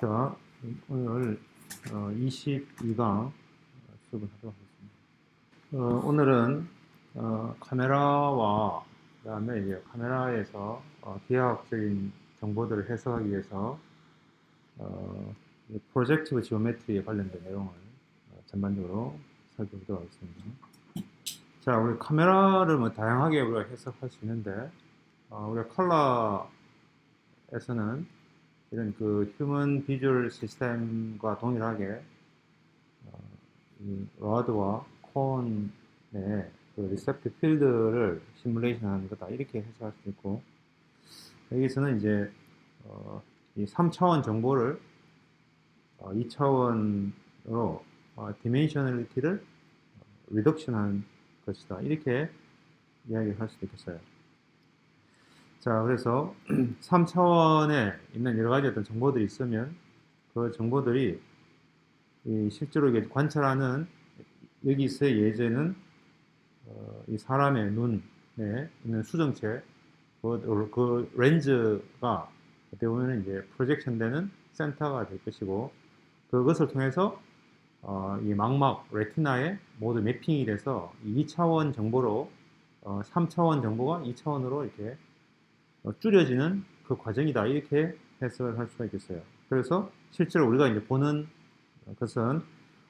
자, 오늘 22강 수업을 하도록 하겠습니다. 오늘은 카메라와 그다음에 이제 카메라에서 기하학적인 정보들을 해석하기 위해서 프로젝티브 지오메트리에 관련된 내용을 전반적으로 살펴보도록 하겠습니다. 자, 우리 카메라를 뭐 다양하게 우리가 해석할 수 있는데 우리가 컬러에서는 이런 그 휴먼 비주얼 시스템과 동일하게 이 로드와 콘의 그 리셉티브 필드를 시뮬레이션 하는 거다 이렇게 해석할 수 있고, 여기서는 이제 이 3차원 정보를 2차원으로 디멘셔널리티를 리덕션한 것이다 이렇게 이야기를 할 수도 있겠어요. 자, 그래서 3차원에 있는 여러 가지 어떤 정보들이 있으면 그 정보들이 실제로 이게 관찰하는 여기서의 예제는 이 사람의 눈에 있는 수정체 그 렌즈가 어떻게 보면 이제 프로젝션 되는 센터가 될 것이고, 그것을 통해서 이 망막 레티나에 모두 매핑이 돼서 2차원 정보로 3차원 정보가 2차원으로 이렇게 줄여지는 그 과정이다 이렇게 해석을 할 수가 있겠어요. 그래서 실제로 우리가 이제 보는 것은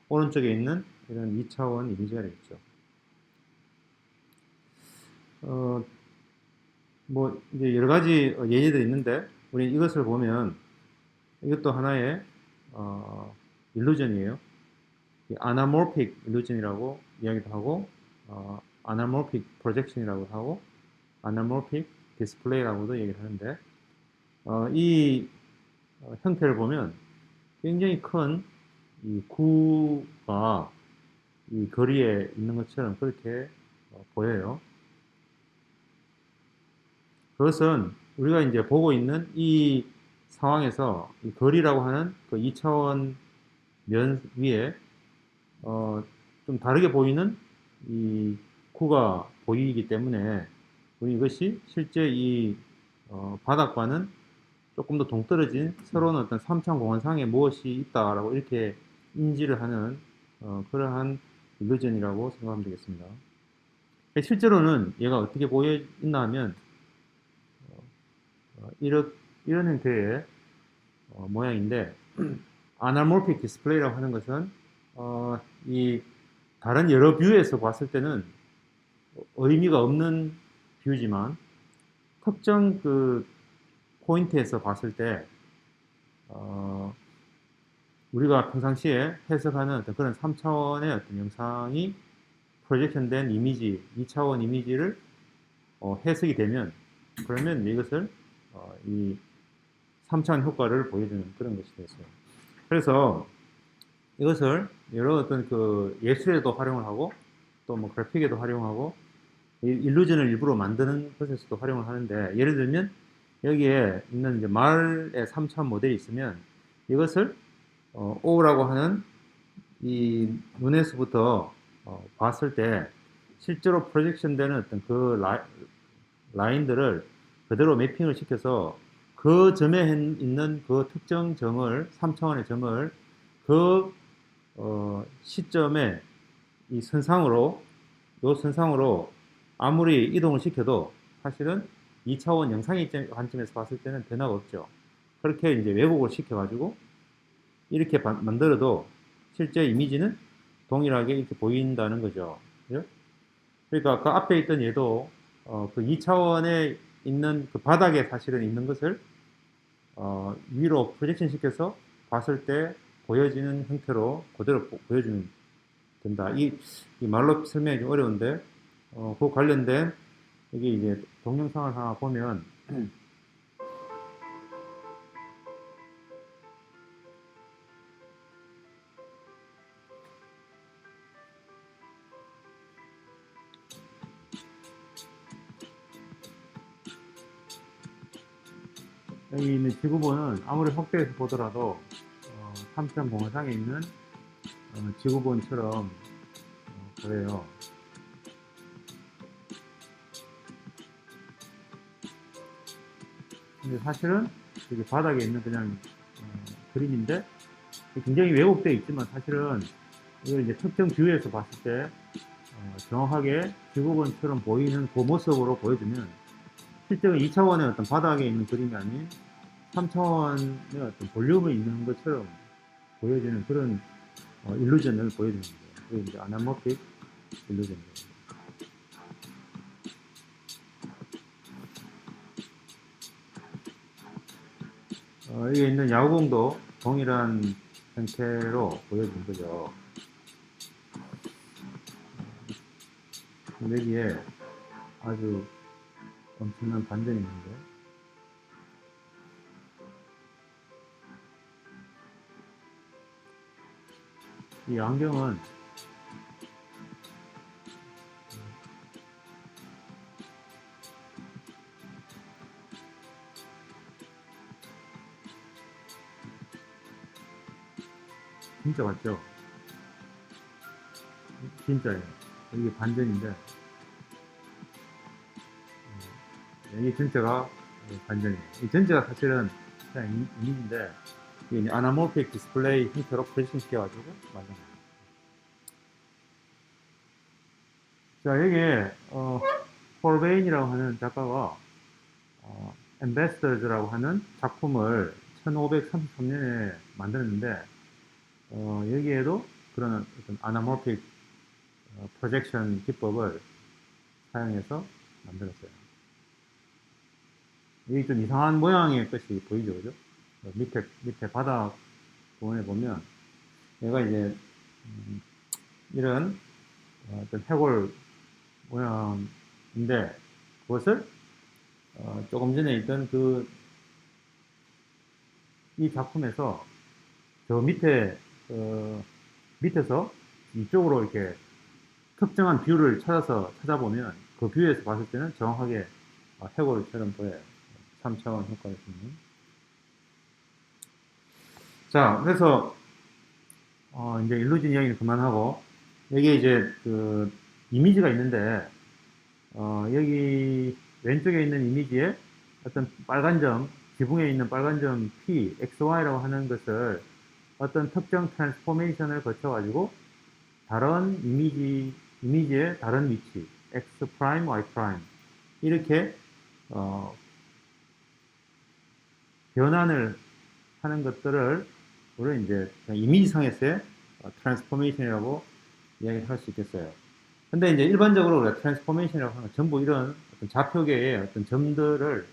오른쪽에 있는 이런 2차원 이미지가 되겠죠. 뭐 이제 여러 가지 예제들이 있는데 우리 이것을 보면 이것도 하나의 일루전이에요. 아나모픽 일루전이라고 이야기도 하고, 아나모픽 프로젝션이라고 하고, 아나모픽 디스플레이라고도 얘기를 하는데, 이 형태를 보면 굉장히 큰 이 구가 이 거리에 있는 것처럼 그렇게 보여요. 그것은 우리가 이제 보고 있는 이 상황에서 이 거리라고 하는 그 2차원 면 위에 좀 다르게 보이는 이 구가 보이기 때문에 우리 이것이 실제 이 바닥과는 조금 더 동떨어진 새로운 어떤 3차원 공간상에 무엇이 있다라고 이렇게 인지를 하는 그러한 일루전이라고 생각하면 되겠습니다. 실제로는 얘가 어떻게 보여 있나 하면 이런 형태의 모양인데, 아나모픽 디스플레이라고 하는 것은 이 다른 여러 뷰에서 봤을 때는 의미가 없는 뷰지만 특정 그 포인트에서 봤을 때 우리가 평상시에 해석하는 어떤 그런 3차원의 어떤 영상이 프로젝션된 이미지, 2차원 이미지를 해석이 되면, 그러면 이것을 이 3차원 효과를 보여주는 그런 것이 되었어요. 그래서 이것을 여러 어떤 그 예술에도 활용을 하고 또 뭐 그래픽에도 활용하고 일루전을 일부러 만드는 것에서도 활용을 하는데, 예를 들면 여기에 있는 이제 말의 3차원 모델이 있으면 이것을 O라고 하는 이 눈에서부터 봤을 때 실제로 프로젝션 되는 어떤 그 라인들을 그대로 매핑을 시켜서 그 점에 있는 그 특정 점을 3차원의 점을 그 시점에 이 선상으로 아무리 이동을 시켜도 사실은 2차원 영상의 관점에서 봤을 때는 변화가 없죠. 그렇게 이제 왜곡을 시켜가지고 이렇게 만들어도 실제 이미지는 동일하게 이렇게 보인다는 거죠. 그러니까 그 앞에 있던 얘도 그 2차원에 있는 그 바닥에 사실은 있는 것을 위로 프로젝션 시켜서 봤을 때 보여지는 형태로 그대로 보여주면 된다. 이 말로 설명이 좀 어려운데 그 관련된 이게 이제 동영상을 하나 보면 여기 있는 지구본은 아무리 확대해서 보더라도 3점 공간상에 있는 지구본처럼 보여요. 근데 사실은 여기 바닥에 있는 그냥 그림인데 굉장히 왜곡되어 있지만 사실은 이걸 이제 특정 지구에서 봤을 때 정확하게 지구본처럼 보이는 그 모습으로 보여주면 실제로 2차원의 어떤 바닥에 있는 그림이 아닌 3차원의 어떤 볼륨을 있는 것처럼 보여지는 그런 일루전을 보여주는 거예요. 그게 이제 아나모픽 일루전입니다. 여기 있는 야구공도 동일한 형태로 보여지는 거죠. 여기에 아주 엄청난 반전이 있는데, 이 안경은 진짜 같죠? 진짜예요. 이게 반전인데, 이 전체가 반전이에요. 이 전체가 사실은 그냥 이미지인데, 이게 아나모픽 디스플레이 형태로 프레싱 시켜가지고 만든 거예요. 자, 여기에, 폴 베인이라고 하는 작가가, 엠베스더즈라고 하는 작품을 1533년에 만들었는데, 여기에도 그런 어떤 아나모픽 프로젝션 기법을 사용해서 만들었어요. 여기 좀 이상한 모양의 것이 보이죠, 그죠? 밑에 바닥 부분에 보면, 얘가 이제, 이런 어떤 해골 모양인데, 그것을 조금 전에 있던 이 작품에서 저 밑에서 이쪽으로 이렇게 특정한 뷰를 찾아보면 그 뷰에서 봤을 때는 정확하게 해골처럼 보여요. 3차원 효과를 쓰는. 자, 그래서 이제 일루전 이야기는 그만하고 여기에 이제 그 이미지가 있는데 여기 왼쪽에 있는 이미지에 어떤 빨간 점, 지붕에 있는 빨간 점 P, XY라고 하는 것을 어떤 특정 트랜스포메이션을 거쳐가지고 다른 이미지의 다른 위치, X 프라임, Y 프라임 이렇게 변환을 하는 것들을 우리는 이제 이미지상에서의 트랜스포메이션이라고 이야기할 수 있겠어요. 근데 이제 일반적으로 우리가 트랜스포메이션이라고 하는 건 전부 이런 어떤 좌표계의 어떤 점들을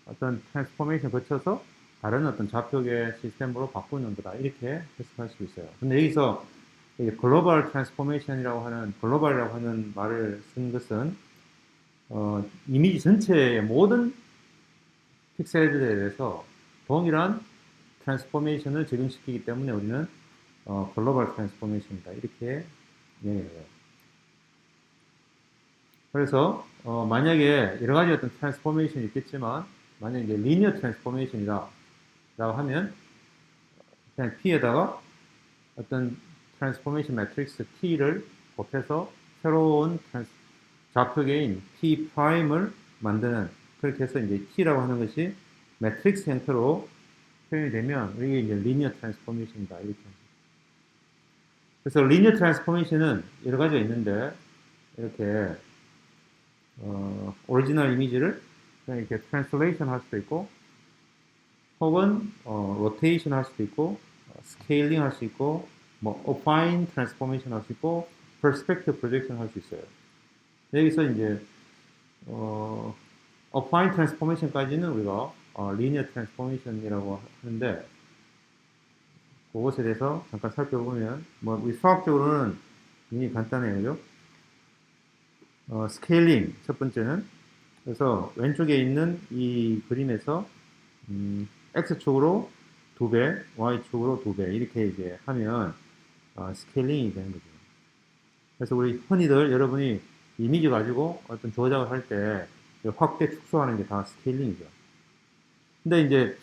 어떤 트랜스포메이션 거쳐서 다른 어떤 좌표계 시스템으로 바꾸는 거다. 이렇게 해석할 수 있어요. 근데 여기서 글로벌 트랜스포메이션이라고 하는, 글로벌이라고 하는 말을 쓴 것은, 이미지 전체의 모든 픽셀들에 대해서 동일한 트랜스포메이션을 적용시키기 때문에 우리는 글로벌 트랜스포메이션이다. 이렇게 이야기해요. 그래서 만약에 여러 가지 어떤 트랜스포메이션이 있겠지만 만약에 이제 리니어 트랜스포메이션이다 라고 하면 그냥 P에다가 어떤 트랜스포메이션 매트릭스 T를 곱해서 새로운 좌표계인 T 프라임을 만드는, 그렇게 해서 이제 T라고 하는 것이 매트릭스 형태로 표현이 되면 이게 이제 리니어 트랜스포메이션이다 이렇게. 그래서 리니어 트랜스포메이션은 여러 가지가 있는데 이렇게 오리지널 이미지를 그냥 이렇게 트랜슬레이션 할 수도 있고, 혹은 로테이션 할 수도 있고, 스케일링 할 수 있고, 뭐 어파인 트랜스포메이션 할 수 있고, 퍼스펙티브 프로젝션 할 수 있어요. 여기서 이제 어파인 트랜스포메이션까지는 우리가 리니어 트랜스포메이션이라고 하는데, 그것에 대해서 잠깐 살펴보면 뭐 우리 수학적으로는 굉장히 간단해요, 그죠? 스케일링 첫 번째는, 그래서 왼쪽에 있는 이 그림에서 X축으로 2배, Y축으로 2배 이렇게 이제 하면 스케일링이 되는 거죠. 그래서 우리 흔히들 여러분이 이미지 가지고 어떤 조작을 할 때 확대, 축소하는 게 다 스케일링이죠. 근데 이제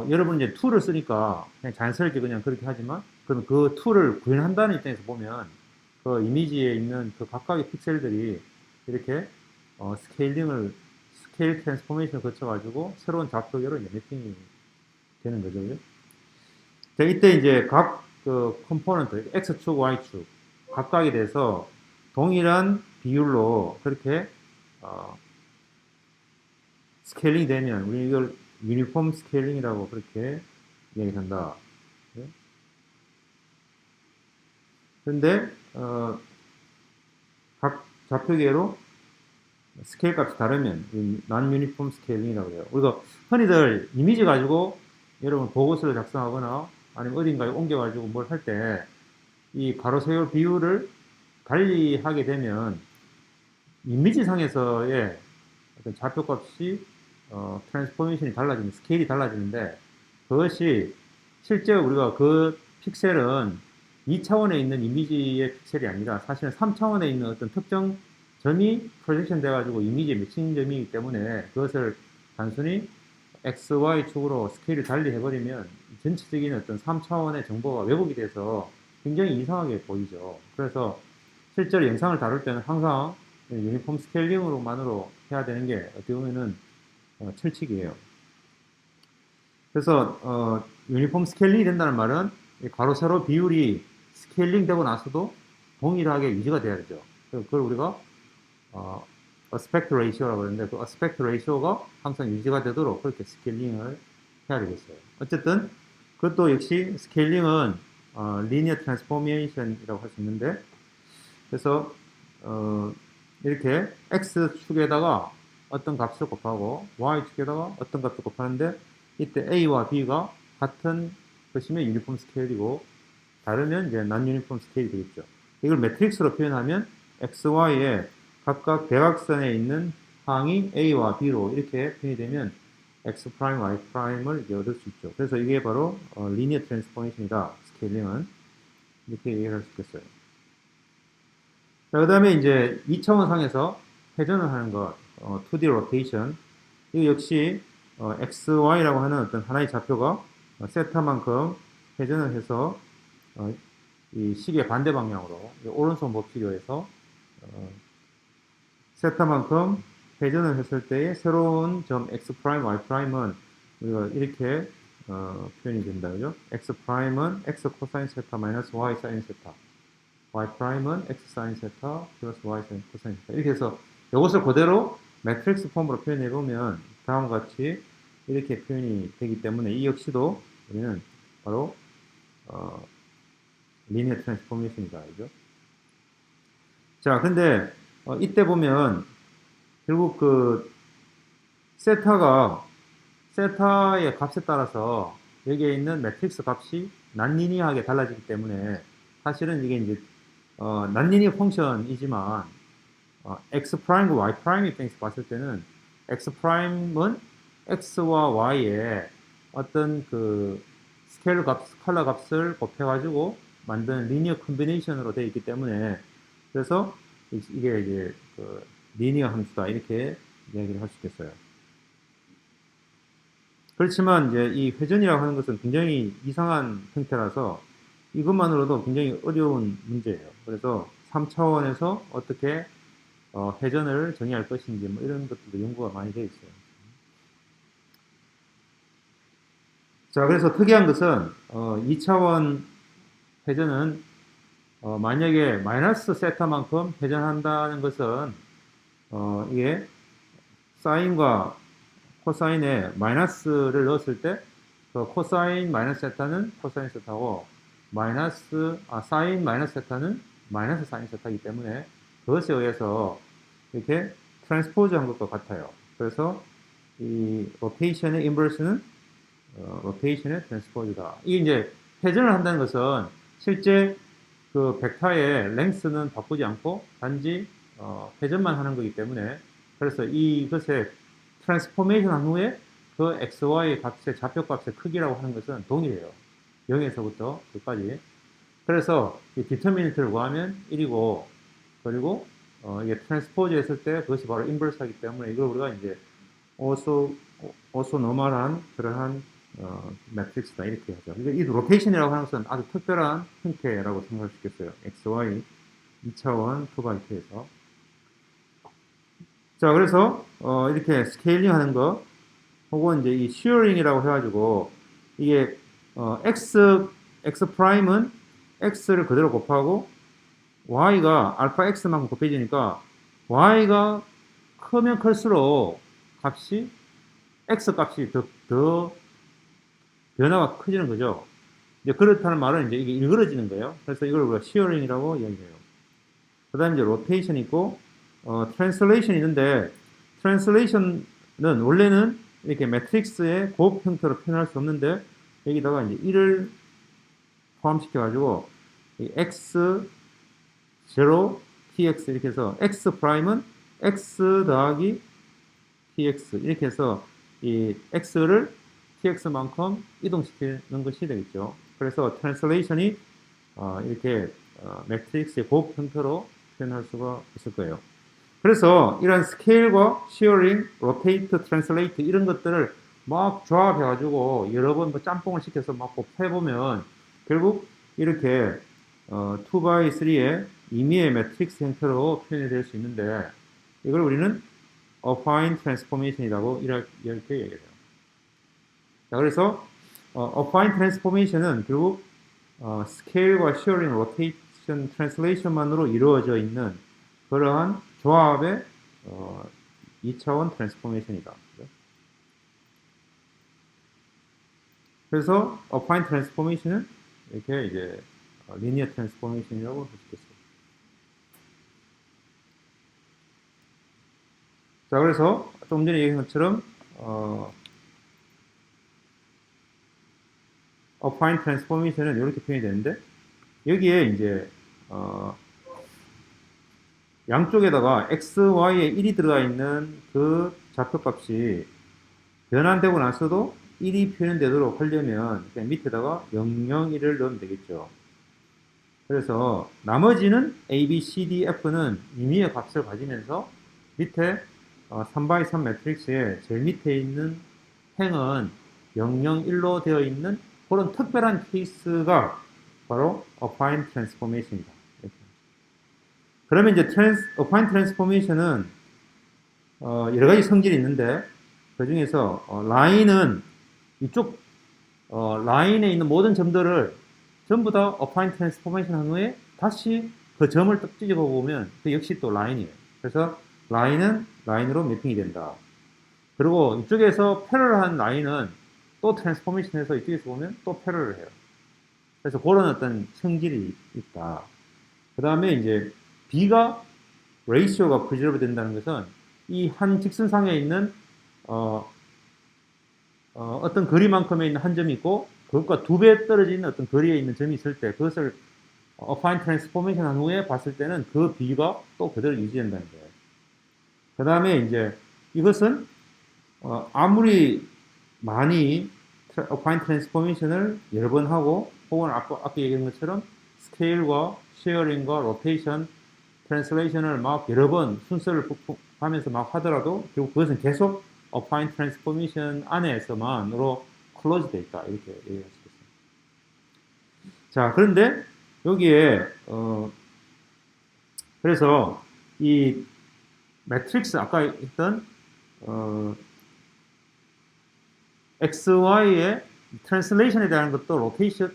여러분 이제 툴을 쓰니까 그냥 자연스럽게 그냥 그렇게 하지만, 그럼 그 툴을 구현한다는 입장에서 보면 그 이미지에 있는 그 각각의 픽셀들이 이렇게 스케일 트랜스포메이션을 거쳐가지고 새로운 좌표계로 이제 매핑이 되는 거죠. 그죠? 자, 이때 이제 각 그 컴포넌트, X축, Y축, 각각에 대해서 동일한 비율로 그렇게, 스케일링 되면, 우리 이걸 유니폼 스케일링이라고 그렇게 이야기한다. 그런데, 각 좌표계로 스케일 값이 다르면 non uniform 스케일링이라고 해요. 우리가 흔히들 이미지 가지고 여러분 보고서를 작성하거나 아니면 어딘가에 옮겨가지고 뭘 할 때 이 가로 세로 비율을 달리하게 되면 이미지 상에서의 어떤 좌표 값이 트랜스포메이션이 달라지는 스케일이 달라지는데 그것이 실제 우리가 그 픽셀은 2차원에 있는 이미지의 픽셀이 아니라 사실은 3차원에 있는 어떤 특정 점이 프로젝션 돼가지고 이미지에 맺힌 점이기 때문에 그것을 단순히 X, Y 축으로 스케일을 달리 해버리면 전체적인 어떤 3차원의 정보가 왜곡이 돼서 굉장히 이상하게 보이죠. 그래서 실제로 영상을 다룰 때는 항상 유니폼 스케일링으로만으로 해야 되는 게 어떻게 보면은 철칙이에요. 그래서 유니폼 스케일링이 된다는 말은 가로 세로 비율이 스케일링 되고 나서도 동일하게 유지가 돼야 되죠. 그걸 우리가 aspect ratio라고 하는데 그 aspect ratio가 항상 유지가 되도록 그렇게 스케일링을 해야 되겠어요. 어쨌든 그것도 역시 스케일링은 linear transformation이라고 할 수 있는데 그래서 이렇게 x축에다가 어떤 값을 곱하고 y축에다가 어떤 값을 곱하는데 이때 a와 b가 같은 것이면 유니폼 스케일이고 다르면 이제 non 유니폼 스케일이 되겠죠. 이걸 매트릭스로 표현하면 x, y의 각각 대각선에 있는 항이 a와 b로 이렇게 표현이 되면 x 프라임, y 프라임을 얻을 수 있죠. 그래서 이게 바로 linear transformation이다. 스케일링은 이렇게 얘기할 수 있겠어요. 그 다음에 이제 2차원 상에서 회전을 하는 것, 2D rotation. 이거 역시 x, y라고 하는 어떤 하나의 좌표가 세타만큼 회전을 해서 이 시계 반대 방향으로 오른손 법칙에 의해서 세타만큼 회전을 했을 때의 새로운 점 x 프라임, y 프라임은 우리가 이렇게 표현이 된다, 그죠? x 프라임은 x 코사인 세타 마이너스 y 사인 세타, y 프라임은 x 사인 세타 플러스 y 사인 코사인 세타 이렇게 해서 이것을 그대로 매트릭스 폼으로 표현해 보면 다음과 같이 이렇게 표현이 되기 때문에 이 역시도 우리는 바로 리니어 트랜스포메이션이다, 그죠? 자, 근데 이때 보면 결국 그 세타의 값에 따라서 여기에 있는 매트릭스 값이 난리니하게 달라지기 때문에 사실은 이게 이제 난리니어 펑션이지만 x 프라임과 y 프라임 입장에서 봤을 때는 x 프라임은 x와 y의 어떤 그 스케일 값, 스칼라 값을 곱해가지고 만든 리니어 컨비네이션으로 되어 있기 때문에 그래서 이게 이제 그 리니어 함수다 이렇게 이야기를 할 수 있겠어요. 그렇지만 이제 이 회전이라고 하는 것은 굉장히 이상한 형태라서 이것만으로도 굉장히 어려운 문제예요. 그래서 3차원에서 어떻게 회전을 정의할 것인지 뭐 이런 것들도 연구가 많이 되어 있어요. 자, 그래서 특이한 것은 2차원 회전은 만약에 마이너스 세타만큼 회전한다는 것은 이게 사인과 코사인에 마이너스를 넣었을 때 그 코사인 마이너스 세타는 코사인 세타고 사인 마이너스 세타는 마이너스 사인 세타이기 때문에 그것에 의해서 이렇게 트랜스포즈 한 것과 같아요. 그래서 이 로테이션의 인버스는 로테이션의 트랜스포즈다. 이게 이제 회전을 한다는 것은 실제 그 벡터의 랭스는 바꾸지 않고 단지 회전만 하는 거기 때문에 그래서 이것의 트랜스포메이션 한 후에 그 XY 값의 좌표값의 크기라고 하는 것은 동일해요. 0에서부터 9까지. 그래서 이 디터미넌트를 구하면 1이고 그리고 이게 트랜스포즈 했을 때 그것이 바로 인버스하기 때문에 이걸 우리가 이제 오소노멀한 그러한 매트릭스다 이렇게 하죠. 이 로테이션이라고 하는 것은 아주 특별한 형태라고 생각할 수 있겠어요. XY 2차원 2바이트에서. 자, 그래서 이렇게 스케일링 하는 거 혹은 이제 이 슈어링이라고 해가지고 이게 x 프라임은 x를 그대로 곱하고 y가 알파 x만큼 곱해지니까 y가 크면 클수록 값이 x 값이 더 변화가 커지는 거죠. 이제 그렇다는 말은 이제 이게 일그러지는 거예요. 그래서 이걸 우리가 시어링이라고 이야기해요. 그 다음에 이제 로테이션 있고, 트랜슬레이션 있는데, 트랜슬레이션은 원래는 이렇게 매트릭스의 곱 형태로 표현할 수 없는데, 여기다가 이제 1을 포함시켜가지고, x, 0, tx 이렇게 해서, x 프라임은 x 더하기 tx 이렇게 해서, 이 x를 tx만큼 이동시키는 것이 되겠죠. 그래서 트랜슬레이션이 이렇게 매트릭스의 곱 형태로 표현할 수가 있을 거예요. 그래서 이런 스케일과 시어링, 로테이트, 트랜슬레이트 이런 것들을 막 조합해가지고 여러 번 뭐 짬뽕을 시켜서 막 곱해보면 결국 이렇게 2x3의 임의의 매트릭스 형태로 표현이 될 수 있는데 이걸 우리는 affine transformation이라고 이렇게 얘기해요. 자, 그래서 affine transformation은 결국 스케일과 시어링, 로테이션, 트랜슬레이션만으로 이루어져 있는 그러한 조합의 2차원 트랜스포메이션이다. 그래서 affine transformation은 이렇게 이제 linear transformation이라고 할 수 있겠어요. 자, 그래서 좀 전에 얘기한 것처럼 affine transformation은 이렇게 표현이 되는데 여기에 이제 양쪽에다가 x, y에 1이 들어가 있는 그 좌표값이 변환되고 나서도 1이 표현되도록 하려면 그냥 밑에다가 0, 0, 1을 넣으면 되겠죠. 그래서 나머지는 a, b, c, d, f는 임의의 값을 가지면서 밑에 3x3 매트릭스의 제일 밑에 있는 행은 0, 0, 1로 되어 있는 그런 특별한 케이스가 바로 affine transformation이다. 이렇게. 그러면 이제 affine transformation은 여러 가지 성질이 있는데 그 중에서 라인은 이쪽 라인에 있는 모든 점들을 전부 다 affine transformation 한 후에 다시 그 점을 딱 찢어가 보면 그 역시 또 라인이에요. 그래서 라인은 라인으로 매핑이 된다. 그리고 이쪽에서 패러럴한 라인은 또 트랜스포메이션해서 이쪽에서 보면 또 패러를 해요. 그래서 그런 어떤 성질이 있다. 그 다음에 이제 B가 레이시오가 프리저브 된다는 것은 이 한 직선상에 있는 어떤 거리만큼에 있는 한 점이 있고 그것과 2배 떨어진 어떤 거리에 있는 점이 있을 때 그것을 affine transformation 한 후에 봤을 때는 그 B가 또 그대로 유지된다는 거예요. 그 다음에 이제 이것은 아무리 많이 affine transformation을 여러 번 하고 혹은 아까 얘기한 것처럼 스케일과 쉐어링과 로테이션, 트랜슬레이션을 막 여러 번 순서를 하면서 막 하더라도 결국 그것은 계속 affine transformation 안에서만으로 클로즈 되어 있다 이렇게 얘기할 수 있습니다. 자, 그런데 여기에 그래서 이 매트릭스 아까 했던 XY의 트랜슬레이션에 대한 것도 로테이션,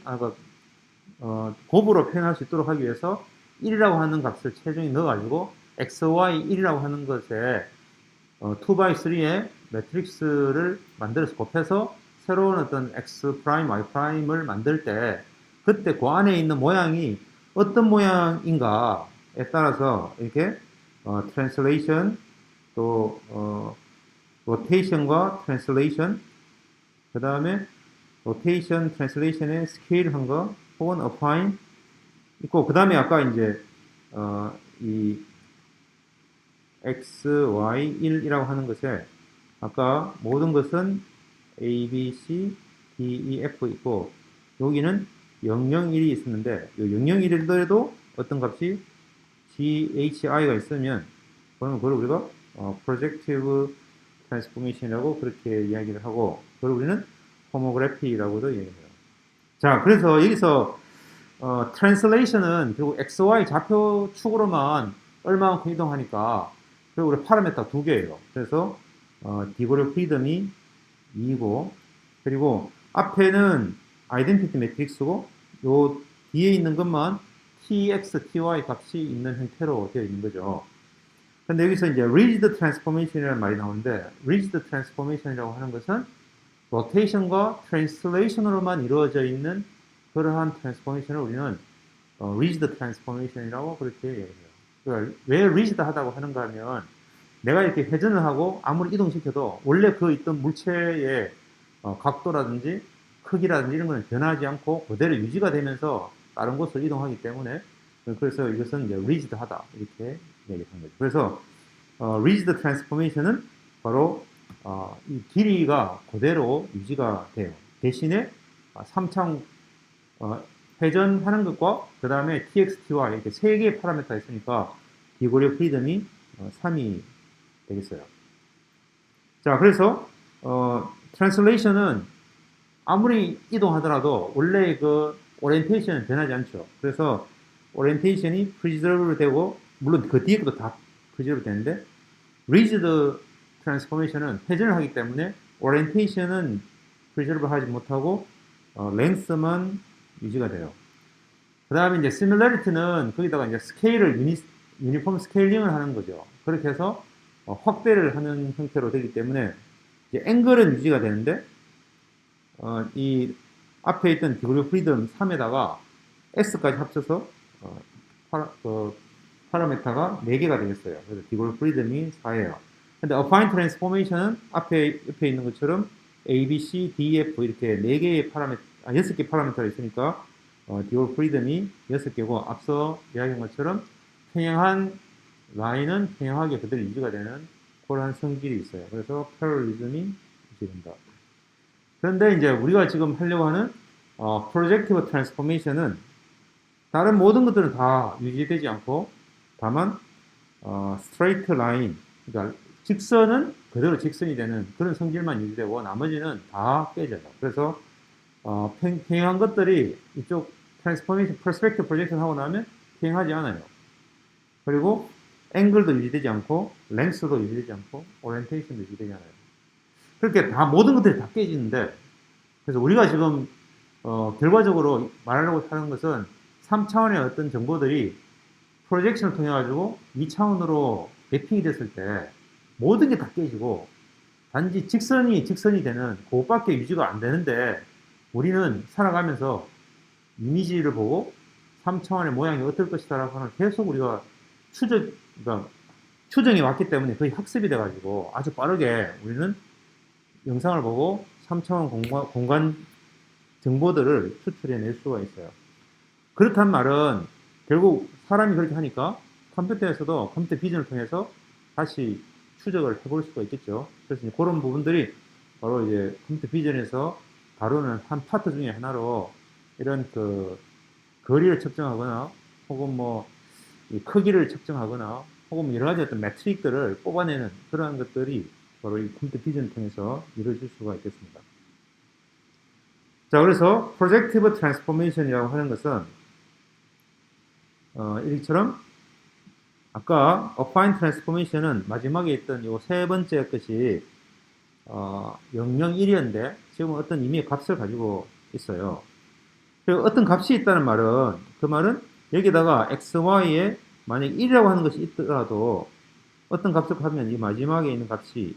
곱으로 표현할 수 있도록 하기 위해서 1이라고 하는 값을 최종에 넣어가지고 XY 1이라고 하는 것에 2x3의 매트릭스를 만들어서 곱해서 새로운 어떤 X 프라임, Y 프라임을 만들 때 그때 그 안에 있는 모양이 어떤 모양인가에 따라서 이렇게 트랜슬레이션 또 로테이션과 트랜슬레이션 그 다음에 로테이션, 트랜슬레이션의 스케일 한 거, 혹은 affine 있고, 그 다음에 아까 이제, 이 x, y, 1이라고 하는 것에, 아까 모든 것은 a, b, c, d, e, f 있고, 여기는 0, 0, 1이 있었는데, 이 0, 0, 1이더라도 어떤 값이 g, h, i가 있으면, 그러면 그걸 우리가 projective transformation이라고 그렇게 이야기를 하고, 그걸 우리는 호모그래피라고도 얘기해요. 자, 그래서 여기서 트랜슬레이션은 결국 XY 좌표 축으로만 얼마만큼 이동하니까 그리고 우리 파라메터 두 개예요. 그래서 디그리 프리덤이 2고 그리고 앞에는 아이덴티티 매트릭스고 요 뒤에 있는 것만 tx, ty 값이 있는 형태로 되어 있는 거죠. 근데 여기서 이제 rigid transformation이라는 말이 나오는데 rigid transformation이라고 하는 것은 로테이션과 트랜슬레이션으로만 이루어져 있는 그러한 트랜스포메이션을 우리는 rigid transformation이라고 그렇게 얘기해요. 그러니까 왜 rigid하다고 하는가 하면 내가 이렇게 회전을 하고 아무리 이동시켜도 원래 그 있던 물체의 각도라든지 크기라든지 이런 거는 변하지 않고 그대로 유지가 되면서 다른 곳으로 이동하기 때문에 그래서 이것은 이제 rigid하다 이렇게 얘기하는 거죠. 그래서 rigid transformation은 바로 이 길이가 그대로 유지가 돼요. 대신에 3차원 회전하는 것과 그 다음에 tx, ty 이렇게 세 개의 파라미터가 있으니까 디그리 오브 프리덤이 3이 되겠어요. 자, 그래서 트랜슬레이션은 아무리 이동하더라도 원래 그 오리엔테이션은 변하지 않죠. 그래서 오리엔테이션이 프리저브 되고 물론 그 뒤에 것도 다 프리저브 되는데 리지드 트랜스포메이션은 회전을 하기 때문에 오리엔테이션은 프리저브 하지 못하고 랭스만 유지가 돼요. 그 다음에 이제 시뮬러리티는 거기다가 이제 스케일을 유니폼 스케일링을 하는 거죠. 그렇게 해서 확대를 하는 형태로 되기 때문에 이제 앵글은 유지가 되는데 이 앞에 있던 디그리 오브 프리덤 3에다가 s까지 합쳐서 파라미터가 4개가 되겠어요. 그래서 디그리 오브 프리덤이 4예요. 근데 어파인 트랜스포메이션은 옆에 있는 것처럼 A, B, C, D, F 이렇게 4개의 파라미터, 6개 파라미터가 있으니까 디그리 오브 프리덤이 6개고 앞서 이야기한 것처럼 평행한 라인은 평행하게 그대로 유지가 되는 그러한 성질이 있어요. 그래서 패러리즘이 유지된다. 그런데 이제 우리가 지금 하려고 하는 프로젝티브 트랜스포메이션은 다른 모든 것들은 다 유지되지 않고 다만 스트레이트 라인, 그러니까 직선은 그대로 직선이 되는 그런 성질만 유지되고 나머지는 다 깨져요. 그래서 평행한 것들이 이쪽 트랜스포메이션, 퍼스펙티브 프로젝션 하고 나면 평행하지 않아요. 그리고 앵글도 유지되지 않고 랭스도 유지되지 않고 오리엔테이션도 유지되지 않아요. 그렇게 다 모든 것들이 다 깨지는데 그래서 우리가 지금 결과적으로 말하려고 하는 것은 3차원의 어떤 정보들이 프로젝션을 통해 가지고 2차원으로 매핑이 됐을 때 모든 게 다 깨지고 단지 직선이 되는 그것밖에 유지가 안 되는데 우리는 살아가면서 이미지를 보고 3차원의 모양이 어떨 것이다라고 하는 계속 우리가 그러니까 추정이 왔기 때문에 거의 학습이 돼가지고 아주 빠르게 우리는 영상을 보고 3차원 공간 정보들을 추출해낼 수가 있어요. 그렇단 말은 결국 사람이 그렇게 하니까 컴퓨터에서도 컴퓨터 비전을 통해서 다시 추적을 해볼 수가 있겠죠. 그래서 그런 부분들이 바로 이제 컴퓨터 비전에서 다루는 한 파트 중에 하나로 이런 그 거리를 측정하거나 혹은 뭐 이 크기를 측정하거나 혹은 여러 가지 어떤 매트릭들을 뽑아내는 그러한 것들이 바로 이 컴퓨터 비전을 통해서 이루어질 수가 있겠습니다. 자, 그래서 프로젝티브 트랜스포메이션이라고 하는 것은 이처럼 아까 어파인 트랜스포메이션은 마지막에 있던 이 세 번째 것이 001이었는데 지금은 어떤 의미의 값을 가지고 있어요. 그리고 어떤 값이 있다는 말은 그 말은 여기다가 x, y에 만약 1이라고 하는 것이 있더라도 어떤 값을 하면 이 마지막에 있는 값이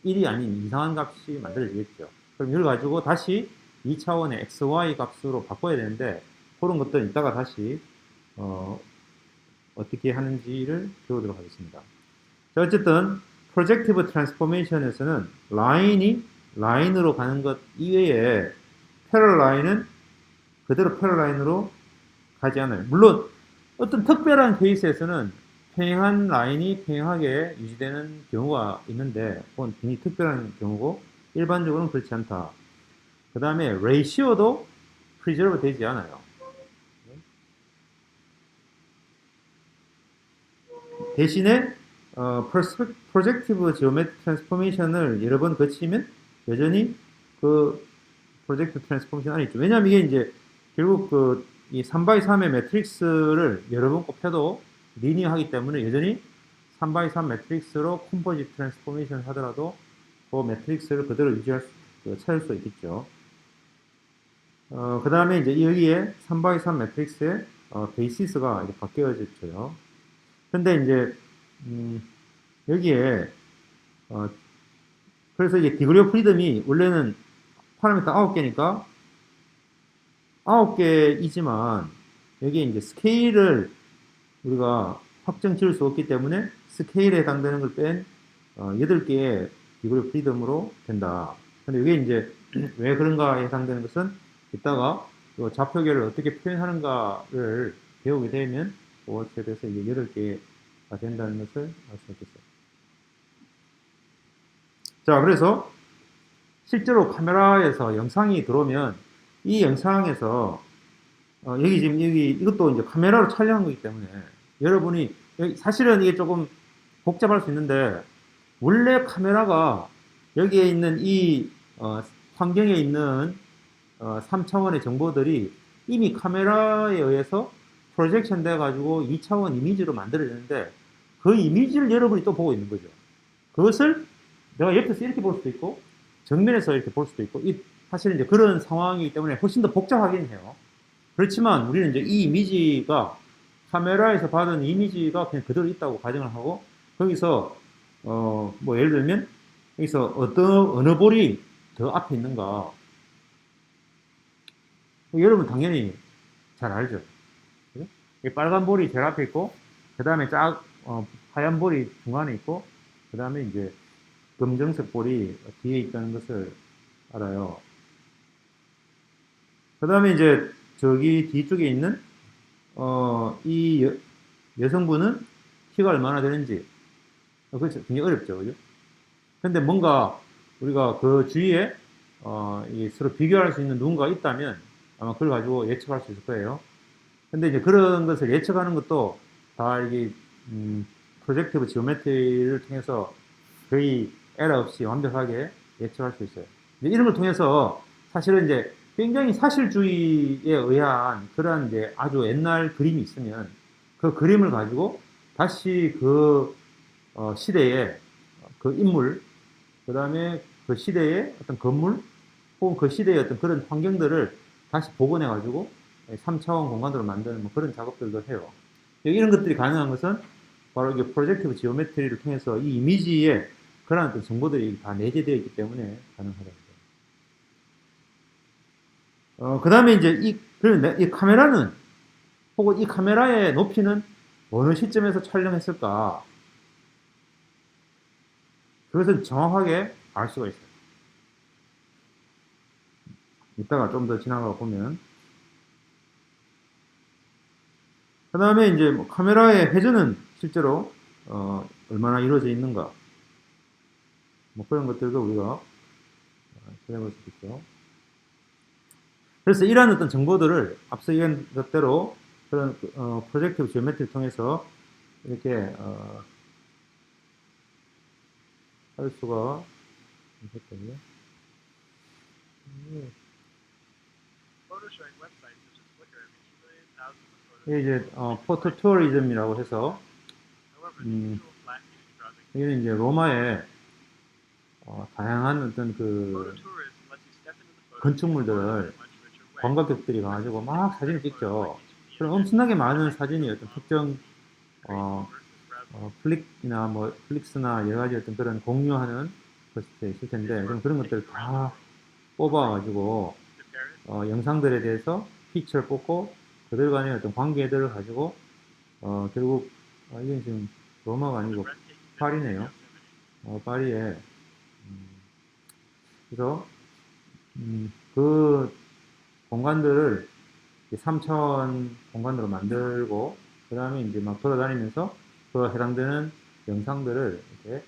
1이 아닌 이상한 값이 만들어지겠죠. 그럼 이걸 가지고 다시 2차원의 x, y 값으로 바꿔야 되는데 그런 것들은 이따가 다시 어떻게 하는지를 배우도록 하겠습니다. 자, 어쨌든 프로젝티브 트랜스포메이션에서는 라인으로 가는 것 이외에 패럴 라인은 그대로 패럴 라인으로 가지 않아요. 물론 어떤 특별한 케이스에서는 평행한 라인이 평행하게 유지되는 경우가 있는데 그건 굉장히 특별한 경우고 일반적으로는 그렇지 않다. 그 다음에 레이시오도 프리저브 되지 않아요. 대신에 프로젝티브 지오메트리 트랜스포메이션을 여러 번 거치면 여전히 그 프로젝티브 트랜스포메이션 안에 있죠. 왜냐하면 이게 이제 결국 이 3x3의 매트릭스를 여러 번 곱해도 리니어하기 때문에 여전히 3x3 매트릭스로 컴포지트 트랜스포메이션을 하더라도 그 매트릭스를 그대로 찾을 수 있겠죠. 그 다음에 이제 여기에 3x3 매트릭스의 베이시스가 이제 바뀌어졌죠. 근데 이제, 여기에, 그래서 이게 디그리 오브 프리덤이 원래는 파라미터 9개니까 9개이지만 여기에 이제 스케일을 우리가 확정 지을 수 없기 때문에 스케일에 해당되는 걸 뺀 8개의 디그리 오브 프리덤으로 된다. 근데 이게 이제 왜 그런가에 해당되는 것은 이따가 좌표계를 어떻게 표현하는가를 배우게 되면 그것에 대해서 이제 8개가 된다는 것을 알 수 있겠어요. 자, 그래서 실제로 카메라에서 영상이 들어오면 이 영상에서 여기 지금 여기 이것도 이제 카메라로 촬영한 거기 때문에 여러분이 사실은 이게 조금 복잡할 수 있는데 원래 카메라가 여기에 있는 이 환경에 있는 3차원의 정보들이 이미 카메라에 의해서 프로젝션 돼 가지고 2차원 이미지로 만들어지는데 그 이미지를 여러분이 또 보고 있는 거죠. 그것을 내가 옆에서 이렇게 볼 수도 있고 정면에서 이렇게 볼 수도 있고 사실은 이제 그런 상황이기 때문에 훨씬 더 복잡하긴 해요. 그렇지만 우리는 이제 이 이미지가 카메라에서 받은 이미지가 그냥 그대로 있다고 가정을 하고 거기서 뭐 예를 들면 여기서 어느 볼이 더 앞에 있는가 여러분 당연히 잘 알죠. 그죠? 빨간 볼이 제일 앞에 있고 그 다음에 하얀 볼이 중간에 있고 그 다음에 이제 검정색 볼이 뒤에 있다는 것을 알아요. 그 다음에 이제 저기 뒤쪽에 있는 이 여성분은 키가 얼마나 되는지 그렇죠. 굉장히 어렵죠, 그죠? 근데 뭔가 우리가 그 주위에 서로 비교할 수 있는 누군가 있다면 아마 그걸 가지고 예측할 수 있을 거예요. 근데 이제 그런 것을 예측하는 것도 다 이게 프로젝티브 지오메트리를 통해서 거의 에러 없이 완벽하게 예측할 수 있어요. 이런 걸 통해서 사실은 이제 굉장히 사실주의에 의한 그런 이제 아주 옛날 그림이 있으면 그 그림을 가지고 다시 그 시대의 그 인물, 그 다음에 그 시대의 어떤 건물, 혹은 그 시대의 어떤 그런 환경들을 다시 복원해가지고 3차원 공간으로 만드는 뭐 그런 작업들도 해요. 이런 것들이 가능한 것은 바로 이게 프로젝티브 지오메트리를 통해서 이 이미지에 그런 어떤 정보들이 다 내재되어 있기 때문에 가능하다. 그 다음에 이제 이 카메라는, 혹은 이 카메라의 높이는 어느 시점에서 촬영했을까? 그것을 정확하게 알 수가 있어요. 이따가 좀 더 지나가 보면. 그 다음에 이제 뭐 카메라의 회전은 실제로, 얼마나 이루어져 있는가. 뭐 그런 것들도 우리가 찾아볼 수 있죠. 그래서 이러한 어떤 정보들을 앞서 얘기한 것대로 그런 프로젝티브 지오메트리를 통해서 이렇게 할 수가 있거든요. 이게 이제 포토 투어리즘이라고 해서 이게 이제 로마의 다양한 어떤 그 건축물들을 관광객들이 가가지고 막 사진을 찍죠. 그럼 엄청나게 많은 사진이 어떤 특정 플릭이나 뭐 플릭스나 여러 가지 어떤 그런 공유하는 것이 있을 텐데 그럼 그런 것들을 다 뽑아가지고 영상들에 대해서 피처를 뽑고 그들 간의 어떤 관계들을 가지고 결국 이건 지금 로마가 아니고 파리네요. 파리에 그래서 그 공간들을 3차원 공간으로 만들고 그 다음에 이제 막 돌아다니면서 그 해당되는 영상들을 이렇게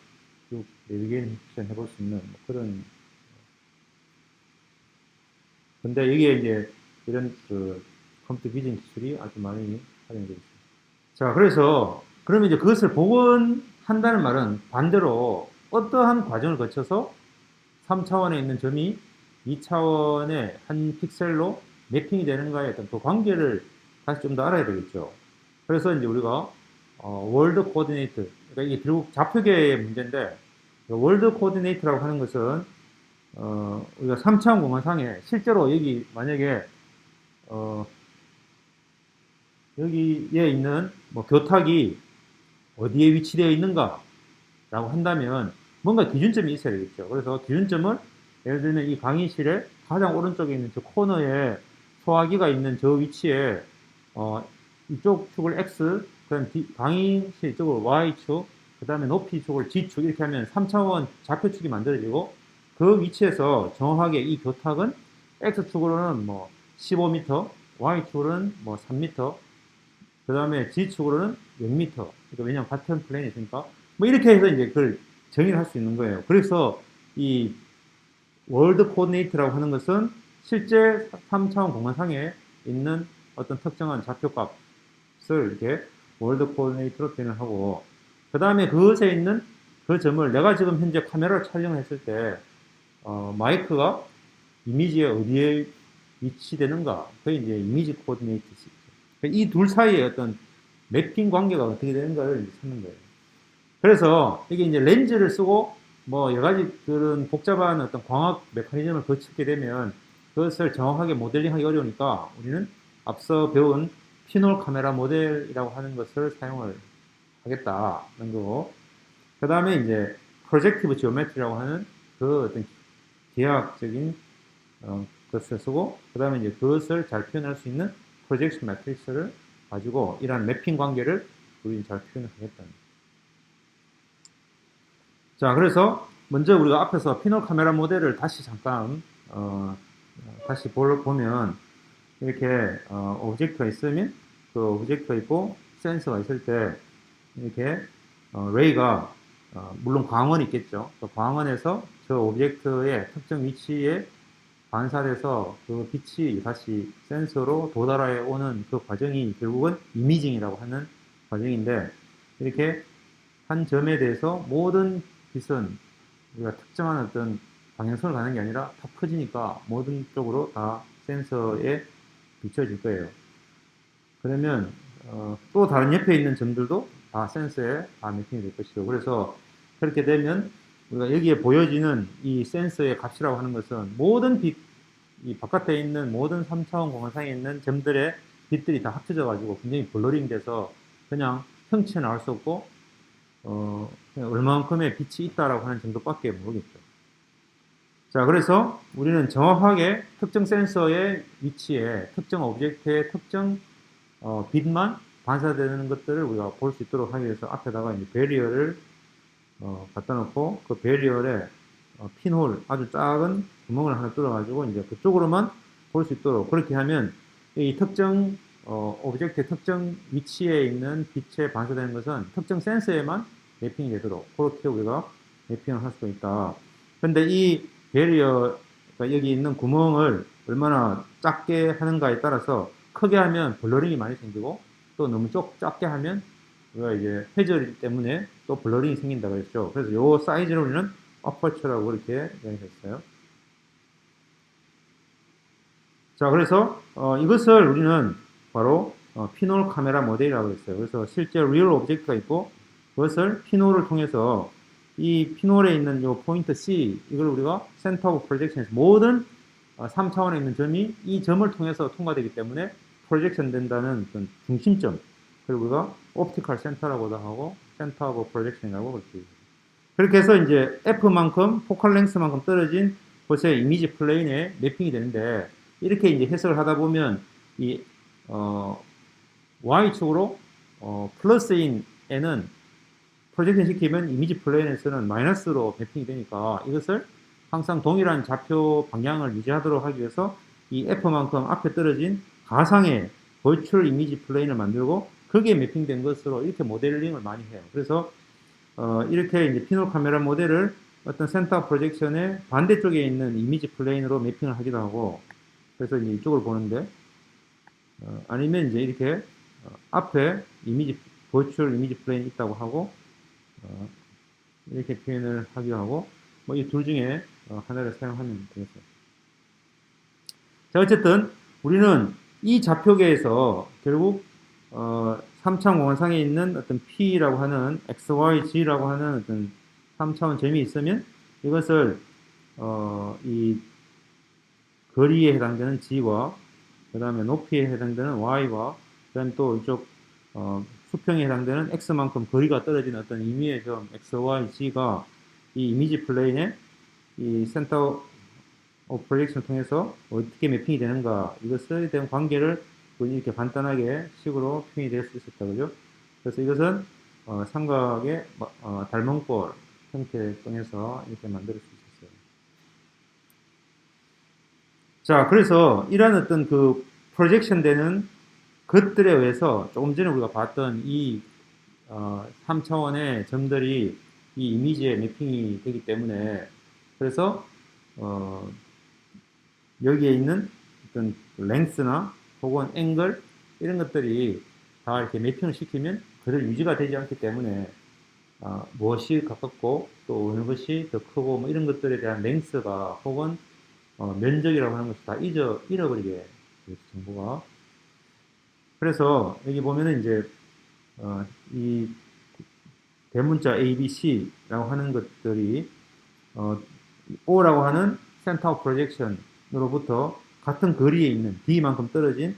쭉 내비게이션 해볼 수 있는 뭐 그런. 근데 여기에 이제 이런 그 컴퓨터 비전 기술이 아주 많이 활용되고 있습니다. 자, 그래서 그러면 이제 그것을 복원한다는 말은 반대로 어떠한 과정을 거쳐서 3차원에 있는 점이 2차원의 한 픽셀로 매핑이 되는가에 어떤 그 관계를 다시 좀 더 알아야 되겠죠. 그래서 이제 우리가 월드 코디네이트, 그러니까 이게 결국 좌표계의 문제인데 월드 코디네이트라고 하는 것은 우리가 3차원 공간상에 실제로 여기 만약에 어, 여기에 있는 뭐 교탁이 어디에 위치되어 있는가라고 한다면 뭔가 기준점이 있어야 되겠죠. 그래서 기준점을 예를 들면 이 강의실의 가장 오른쪽에 있는 저 코너에 소화기가 있는 저 위치에 이쪽 축을 X, 그다음 강의실 쪽을 Y축, 그 다음에 높이 축을 G축 이렇게 하면 3차원 좌표축이 만들어지고 그 위치에서 정확하게 이 교탁은 X축으로는 뭐 15m, Y축으로는 뭐 3m, 그 다음에 G축으로는 0m. 그러니까 왜냐면 같은 플레인이 있으니까. 뭐 이렇게 해서 이제 그걸 정의를 할 수 있는 거예요. 그래서 이 월드 코디네이트라고 하는 것은 실제 3차원 공간상에 있는 어떤 특정한 좌표값을 이렇게 월드 코디네이트로 표현을 하고, 그 다음에 그것에 있는 그 점을 내가 지금 현재 카메라로 촬영을 했을 때, 마이크가 이미지에 어디에 위치되는가. 그게 이제 이미지 코디네이트죠. 이 둘 사이의 어떤 매핑 관계가 어떻게 되는가를 찾는 거예요. 그래서 이게 이제 렌즈를 쓰고 뭐 여러 가지 그런 복잡한 어떤 광학 메커니즘을 거치게 되면 그것을 정확하게 모델링하기 어려우니까 우리는 앞서 배운 피놀 카메라 모델이라고 하는 것을 사용을 하겠다는 거고, 그 다음에 이제 프로젝티브 지오메트리라고 하는 그 어떤 기하학적인 것을 쓰고, 그 다음에 이제 그것을 잘 표현할 수 있는 프로젝션 매트릭스를 가지고 이러한 매핑 관계를 우리는 잘 표현하겠다는. 자, 그래서 먼저 우리가 앞에서 피놀 카메라 모델을 다시 잠깐 다시 보면 이렇게 오브젝트가 있으면 그 오브젝트가 있고 센서가 있을 때 이렇게 레이가 물론 광원이 있겠죠. 그 광원에서 저 오브젝트의 특정 위치에 반사돼서 그 빛이 다시 센서로 도달해 오는 그 과정이 결국은 이미징이라고 하는 과정인데, 이렇게 한 점에 대해서 모든 빛은 우리가 특정한 어떤 방향성을 가는 게 아니라 다 커지니까 모든 쪽으로 다 센서에 비춰질 거예요. 그러면 또 다른 옆에 있는 점들도 다 센서에 다 매핑이 될 것이고, 그래서 그렇게 되면 우리가 여기에 보여지는 이 센서의 값이라고 하는 것은 모든 빛, 이 바깥에 있는 모든 3차원 공간상에 있는 점들의 빛들이 다 합쳐져 가지고 굉장히 블러링 돼서 그냥 형체 나올 수 없고 그냥 얼마만큼의 빛이 있다라고 하는 정도밖에 모르겠죠. 자, 그래서 우리는 정확하게 특정 센서의 위치에 특정 오브젝트의 특정 빛만 반사되는 것들을 우리가 볼 수 있도록 하기 위해서 앞에다가 이제 베리어를 갖다 놓고 그 베리어에 핀홀, 아주 작은 구멍을 하나 뚫어가지고 이제 그쪽으로만 볼 수 있도록, 그렇게 하면 이 특정 오브젝트의 특정 위치에 있는 빛에 반사되는 것은 특정 센서에만 매핑이 되도록 그렇게 우리가 매핑을 할 수가 있다. 근데 이 베리어, 그러니까 여기 있는 구멍을 얼마나 작게 하는가에 따라서 크게 하면 블러링이 많이 생기고 또 너무 작게 하면 우리가 이제 회절 때문에 또 블러링이 생긴다고 했죠. 그래서 요 사이즈를 우리는 어퍼처라고 이렇게 이야기했어요. 자, 그래서 이것을 우리는 바로 피놀 카메라 모델이라고 했어요. 그래서 실제 리얼 오브젝트가 있고 그것을 피놀을 통해서 이 피놀에 있는 요 포인트 C, 이걸 우리가 센터 오브 프로젝션에서 모든 3차원에 있는 점이 이 점을 통해서 통과되기 때문에 프로젝션 된다는 어떤 중심점, 그리고 우리가 옵티컬 센터라고도 하고 센터 오브 프로젝션이라고 그렇게 해서 이제 F만큼 포컬 랭스만큼 떨어진 곳의 이미지 플레인에 매핑이 되는데, 이렇게 이제 해석을 하다 보면 이 Y축으로 플러스인 N은 프로젝션 시키면 이미지 플레인에서는 마이너스로 매핑이 되니까 이것을 항상 동일한 좌표 방향을 유지하도록 하기 위해서 이 F만큼 앞에 떨어진 가상의 버추얼 이미지 플레인을 만들고 거기에 매핑된 것으로 이렇게 모델링을 많이 해요. 그래서 이렇게 이제 피놀 카메라 모델을 어떤 센터 프로젝션의 반대쪽에 있는 이미지 플레인으로 매핑을 하기도 하고, 그래서 이제 이쪽을 보는데 아니면 이제 이렇게 앞에 이미지 버추얼 이미지 플레인이 있다고 하고 이렇게 표현을 하기도 하고, 뭐 이 둘 중에 하나를 사용하면 되겠어요. 자, 어쨌든 우리는 이 좌표계에서 결국 3차원 공간상에 있는 어떤 P라고 하는 X, Y, G라고 하는 어떤 3차원 점이 있으면 이것을 이 거리에 해당되는 G와 그 다음에 높이에 해당되는 y와, 그 다음에 또 이쪽, 수평에 해당되는 x만큼 거리가 떨어진 어떤 임의의 점, x, y, g가 이 이미지 플레인에 이 센터 오브 프로젝션을 통해서 어떻게 매핑이 되는가, 이것에 대한 관계를 이렇게 간단하게 식으로 표현이 될 수 있었다. 그죠? 그래서 이것은 삼각의 닮은꼴 형태를 통해서 이렇게 만들 수 있었어요. 자, 그래서 이러한 어떤 그 프로젝션 되는 것들에 의해서 조금 전에 우리가 봤던 이 3차원의 점들이 이 이미지에 매핑이 되기 때문에, 그래서 여기에 있는 어떤 랭스나 혹은 앵글 이런 것들이 다 이렇게 매핑을 시키면 그대로 유지가 되지 않기 때문에 무엇이 가깝고 또 어느 것이 더 크고 뭐 이런 것들에 대한 랭스가 혹은 면적이라고 하는 것이 다 잃어버리게 되죠, 정보가. 그래서 여기 보면은 이제 이 대문자 ABC라고 하는 것들이 O라고 하는 센터 프로젝션으로부터 같은 거리에 있는 D만큼 떨어진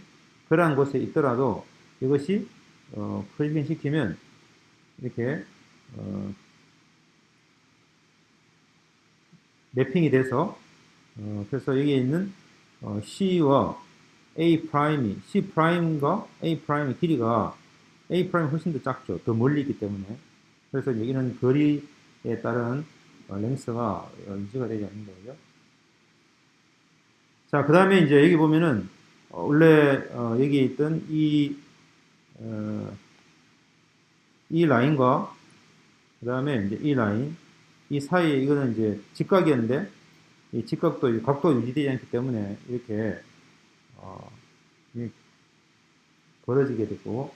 그러한 곳에 있더라도 이것이 프로젝션 시키면 이렇게 매핑이 돼서 그래서 여기에 있는 C와 A', C'과 A'의 길이가 A' 훨씬 더 작죠. 더 멀리 있기 때문에. 그래서 여기는 거리에 따른 랭스가 유지가 되지 않는 거죠. 자, 그 다음에 이제 여기 보면은 원래 여기에 있던 이 라인과 그 다음에 이제 이 라인, 이 사이에 이거는 이제 직각이었는데 이 직각도 각도 유지되지 않기 때문에 이렇게 벌어지게 되고,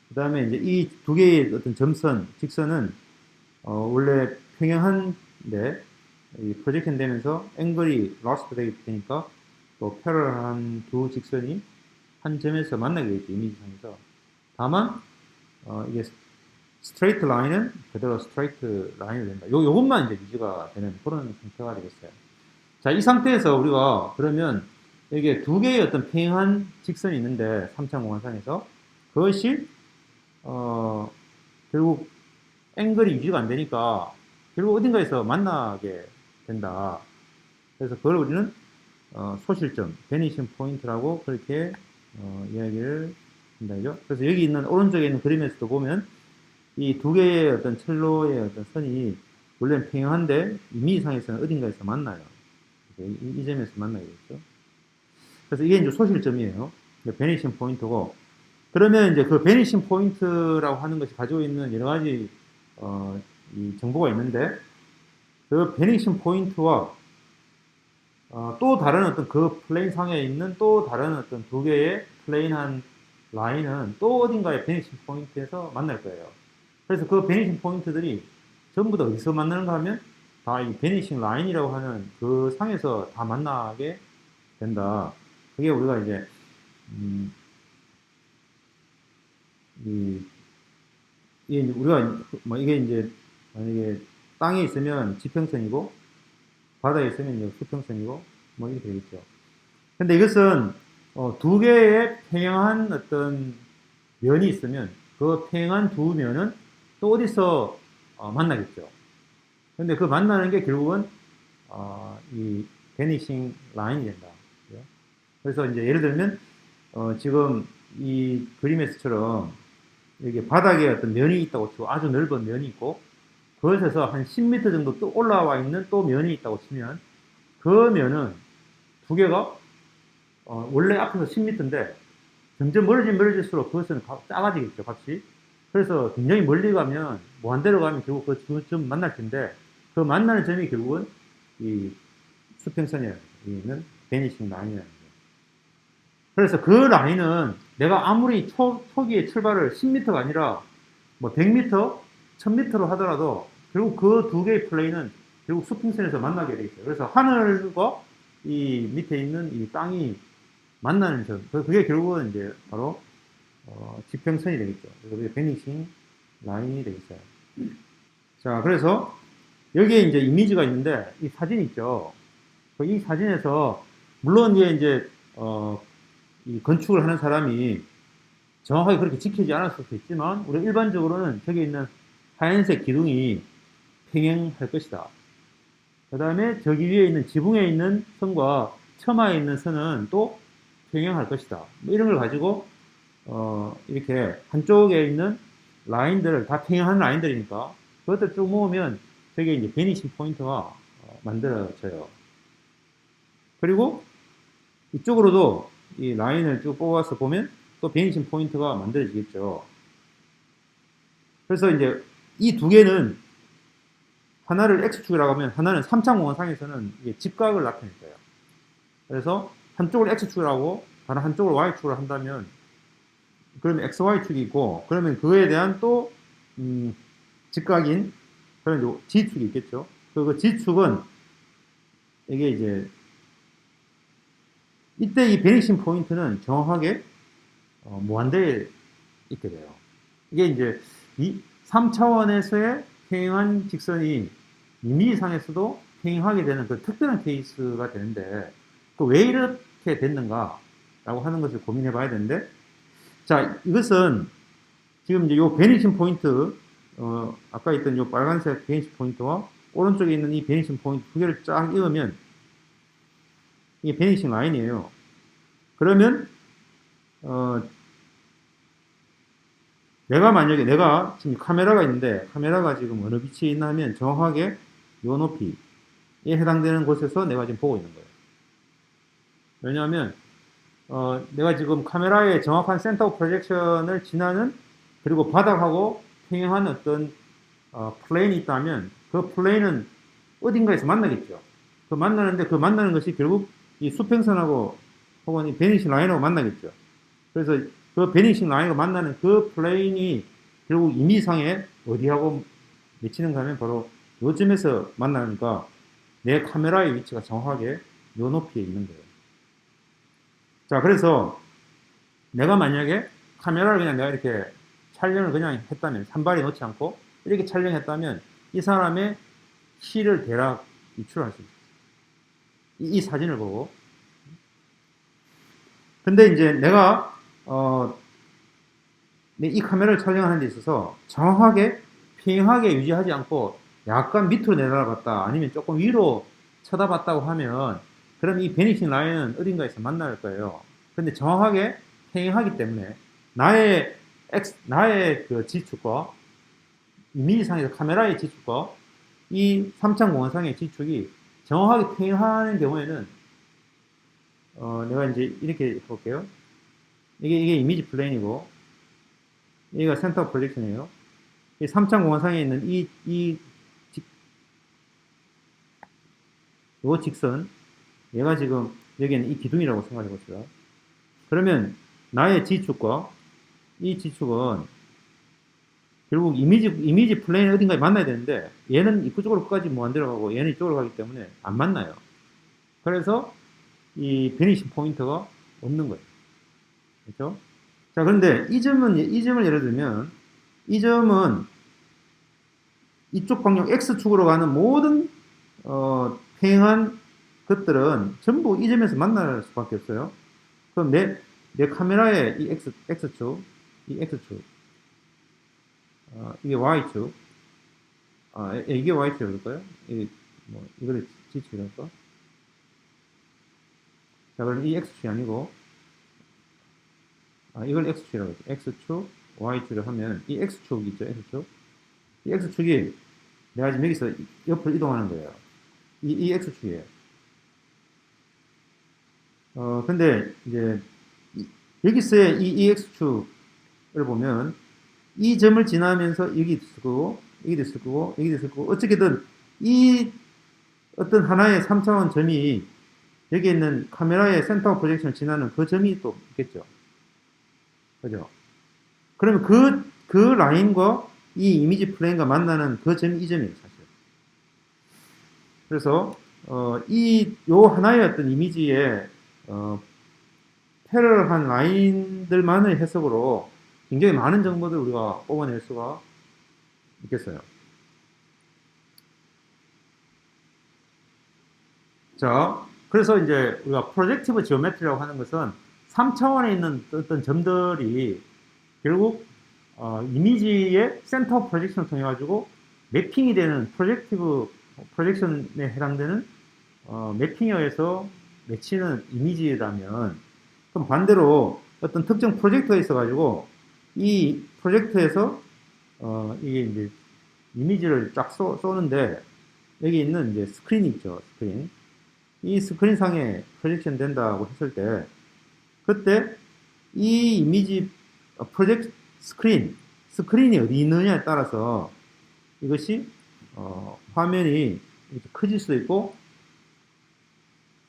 그 다음에 이제 이 두 개의 어떤 점선, 직선은 원래 평행한데 프로젝션 되면서 앵글이 로스트 되니까 또 패러럴한 두 직선이 한 점에서 만나게 되죠, 이미지상에서. 다만 이게 스트레이트 라인은 그대로 스트레이트 라인이 된다. 요것만 이제 유지가 되는 그런 상태가 되겠어요. 자, 이 상태에서 우리가 그러면 이게 두 개의 어떤 평행한 직선이 있는데 3차원 공간상에서 그것이 결국 앵글이 유지가 안 되니까 결국 어딘가에서 만나게 된다. 그래서 그걸 우리는 소실점, 베니싱 포인트라고 그렇게 이야기를 한다죠. 그래서 여기 있는 오른쪽에 있는 그림에서도 보면 이 두 개의 어떤 첼로의 어떤 선이 원래는 평행한데 이미지상에서는 어딘가에서 만나요. 이 점에서 만나게 되죠. 그래서 이게 이제 소실점이에요. 베니싱 포인트고, 그러면 이제 그 베니싱 포인트라고 하는 것이 가지고 있는 여러 가지 이 정보가 있는데, 그 베니싱 포인트와 또 다른 어떤 그 플레인 상에 있는 또 다른 어떤 두 개의 플레인한 라인은 또 어딘가의 베니싱 포인트에서 만날 거예요. 그래서 그 베니싱 포인트들이 전부 다 어디서 만나는가 하면 다 이 베니싱 라인이라고 하는 그 상에서 다 만나게 된다. 그게 우리가 이제 이게 우리가 뭐 이게 이제 만약에 땅에 있으면 지평선이고 바다에 있으면 이제 수평선이고 뭐 이렇게 되겠죠. 근데 이것은 두 개의 평행한 어떤 면이 있으면 그 평행한 두 면은 또 어디서 만나겠죠. 근데 그 만나는 게 결국은 이 베니싱 라인이 된다. 그래서 이제 예를 들면 지금 이 그림에서처럼 이게 바닥에 어떤 면이 있다고 치고 아주 넓은 면이 있고 그것에서 한 10m 정도 또 올라와 있는 또 면이 있다고 치면 그 면은 두 개가 원래 앞에서 10m인데 점점 멀어질수록 그것은 작아지겠죠, 값이. 그래서 굉장히 멀리 가면 무한대로 가면 결국 그 점 만날 텐데 그 만나는 점이 결국은 이 수평선에 있는 베니싱 라인이라는 거예요. 그래서 그 라인은 내가 아무리 초기에 출발을 10m가 아니라 뭐 100m, 1000m로 하더라도 결국 그 두 개의 플레이는 결국 수평선에서 만나게 돼 있어요. 그래서 하늘과 이 밑에 있는 이 땅이 만나는 점, 그게 결국은 이제 바로 지평선이 되겠죠. 그래서 그게 베니싱 라인이 되겠어요. 자, 그래서 여기에 이제 이미지가 있는데 이 사진 있죠. 이 사진에서 물론 이제 이 건축을 하는 사람이 정확하게 그렇게 지키지 않았을 수도 있지만, 우리 일반적으로는 저기 있는 하얀색 기둥이 평행할 것이다. 그 다음에 저기 위에 있는 지붕에 있는 선과 처마에 있는 선은 또 평행할 것이다. 뭐 이런 걸 가지고 이렇게 한쪽에 있는 라인들을 다 평행한 라인들이니까 그것들 쭉 모으면 저게 이제 베니싱 포인트가 만들어져요. 그리고 이쪽으로도 이 라인을 쭉 뽑아서 보면 또 베니싱 포인트가 만들어지겠죠. 그래서 이제 이 두 개는 하나를 X축이라고 하면 하나는 3차 공원상에서는 이게 직각을 나타낼 거예요. 그래서 한쪽을 X축이라고 다른 한쪽을 Y축으로 한다면 그러면 XY축이 있고 그러면 그에 대한 또 직각인 그런 G축이 있겠죠. 그 G축은 이게 이제 이때 이 베니싱 포인트는 정확하게 무한대에 있게 돼요. 이게 이제 이 3차원에서의 평행한 직선이 2mm상에서도 평행하게 되는 그 특별한 케이스가 되는데 그 왜 이렇게 됐는가라고 하는 것을 고민해 봐야 되는데, 자, 이것은 지금 이제 요 베니싱 포인트 아까 있던 요 빨간색 베니싱 포인트와 오른쪽에 있는 이 베니싱 포인트 두 개를 쫙 이으면 이게 베니싱 라인이에요. 그러면 내가 지금 카메라가 있는데 카메라가 지금 어느 위치에 있나 하면 정확하게 요 높이에 해당되는 곳에서 내가 지금 보고 있는 거예요. 왜냐하면 내가 지금 카메라의 정확한 센터 오브 프로젝션을 지나는 그리고 바닥하고 평행한 어떤 플레인이 있다면 그 플레인은 어딘가에서 만나겠죠. 그 만나는 것이 결국 이 수평선하고 혹은 이 베니싱 라인하고 만나겠죠. 그래서 그 베니싱 라인하고 만나는 그 플레인이 결국 임의상에 어디하고 미치는가 하면 바로 요점에서 만나니까 내 카메라의 위치가 정확하게 요 높이에 있는 거예요. 자, 그래서 내가 만약에 카메라를 그냥 내가 이렇게 촬영을 그냥 했다면, 산발에 놓지 않고 이렇게 촬영했다면 이 사람의 키를 대략 유출할 수 있어요. 이 사진을 보고. 근데 이제 내가 이 카메라를 촬영하는 데 있어서 정확하게 평행하게 유지하지 않고 약간 밑으로 내려갔다 아니면 조금 위로 쳐다봤다고 하면 그럼 이 베니싱 라인은 어딘가에서 만날 거예요. 근데 정확하게 평행하기 때문에 나의 그 지축과 2mm상에서 카메라의 지축과 이 3차 공원상의 지축이 정확하게 평행하는 경우에는 내가 이제 이렇게 해볼게요. 이게 이미지 플레인이고 여기가 센터 프로젝션이에요. 이 3차 공원상에 있는 요 직선, 얘가 지금 여기는 이 기둥이라고 생각해 봅시다. 그러면 나의 지축과 이 지축은 결국 이미지 플레인 어딘가에 만나야 되는데 얘는 이쪽으로 끝까지 안 들어가고 얘는 이쪽으로 가기 때문에 안 만나요. 그래서 이 베니싱 포인트가 없는 거예요. 그렇죠? 자, 그런데 이 점을 예를 들면 이 점은 이쪽 방향 X축으로 가는 모든 평행한 것들은 전부 이 점에서 만날 수밖에 없어요. 그럼 내 카메라의 이 X축, 이 X축, 이게 Y축, 이게 Y축일까요? 이거를 G축이랄까? 자, 그럼 이 X축이 아니고, 이걸 X축이라고 했죠. X축, Y축을 하면, 이 X축 있죠, X축. 이 X축이 내가 지금 여기서 옆으로 이동하는 거예요. 이 X축이에요. 근데 이제 여기서의 이 X축을 보면 이 점을 지나면서 여기 있을 거고 여기도 있을 거고 여기도 있을 거고 어떻게든 이 어떤 하나의 3차원 점이 여기 있는 카메라의 센터 프로젝션을 지나는 그 점이 또 있겠죠. 그죠? 그러면 그 라인과 이 이미지 플레인과 만나는 그 점이 이 점이에요, 사실. 그래서 요 하나의 어떤 이미지의 패러럴한 라인들만의 해석으로 굉장히 많은 정보들 우리가 뽑아낼 수가 있겠어요. 자, 그래서 이제 우리가 프로젝티브 지오메트리라고 하는 것은 3차원에 있는 어떤 점들이 결국 이미지의 센터 프로젝션을 통해 가지고 매핑이 되는 프로젝션에 해당되는 매핑에 의해서 맺히는 이미지라면, 그럼 반대로 어떤 특정 프로젝트가 있어 가지고 이 프로젝트에서 이게 이제 이미지를 쫙 쏘는데, 여기 있는 이제 스크린이 있죠. 스크린. 이 스크린 상에 프로젝션 된다고 했을 때, 그때 이 이미지 프로젝트 스크린이 어디 있느냐에 따라서 이것이 화면이 이렇게 커질 수도 있고,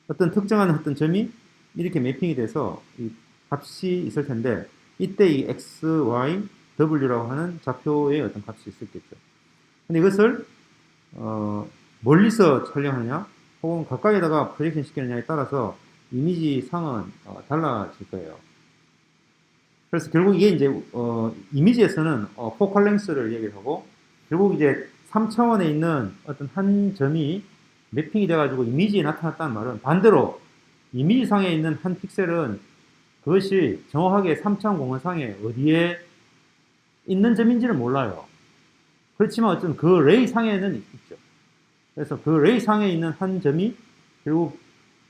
어떤 특정한 어떤 점이 이렇게 매핑이 돼서 이 값이 있을 텐데, 이때 이 x, y, w라고 하는 좌표의 어떤 값이 있었겠죠. 근데 이것을 멀리서 촬영하느냐 혹은 가까이다가 프로젝션 시키느냐에 따라서 이미지 상은 달라질 거예요. 그래서 결국 이게 이제 이미지에서는 포컬 랭스를 얘기하고, 결국 이제 3차원에 있는 어떤 한 점이 매핑이 돼가지고 이미지에 나타났다는 말은, 반대로 이미지 상에 있는 한 픽셀은 그것이 정확하게 3차원 공간상에 어디에 있는 점인지를 몰라요. 그렇지만 어쨌든 그 레이 상에는 있죠. 그래서 그 레이 상에 있는 한 점이 결국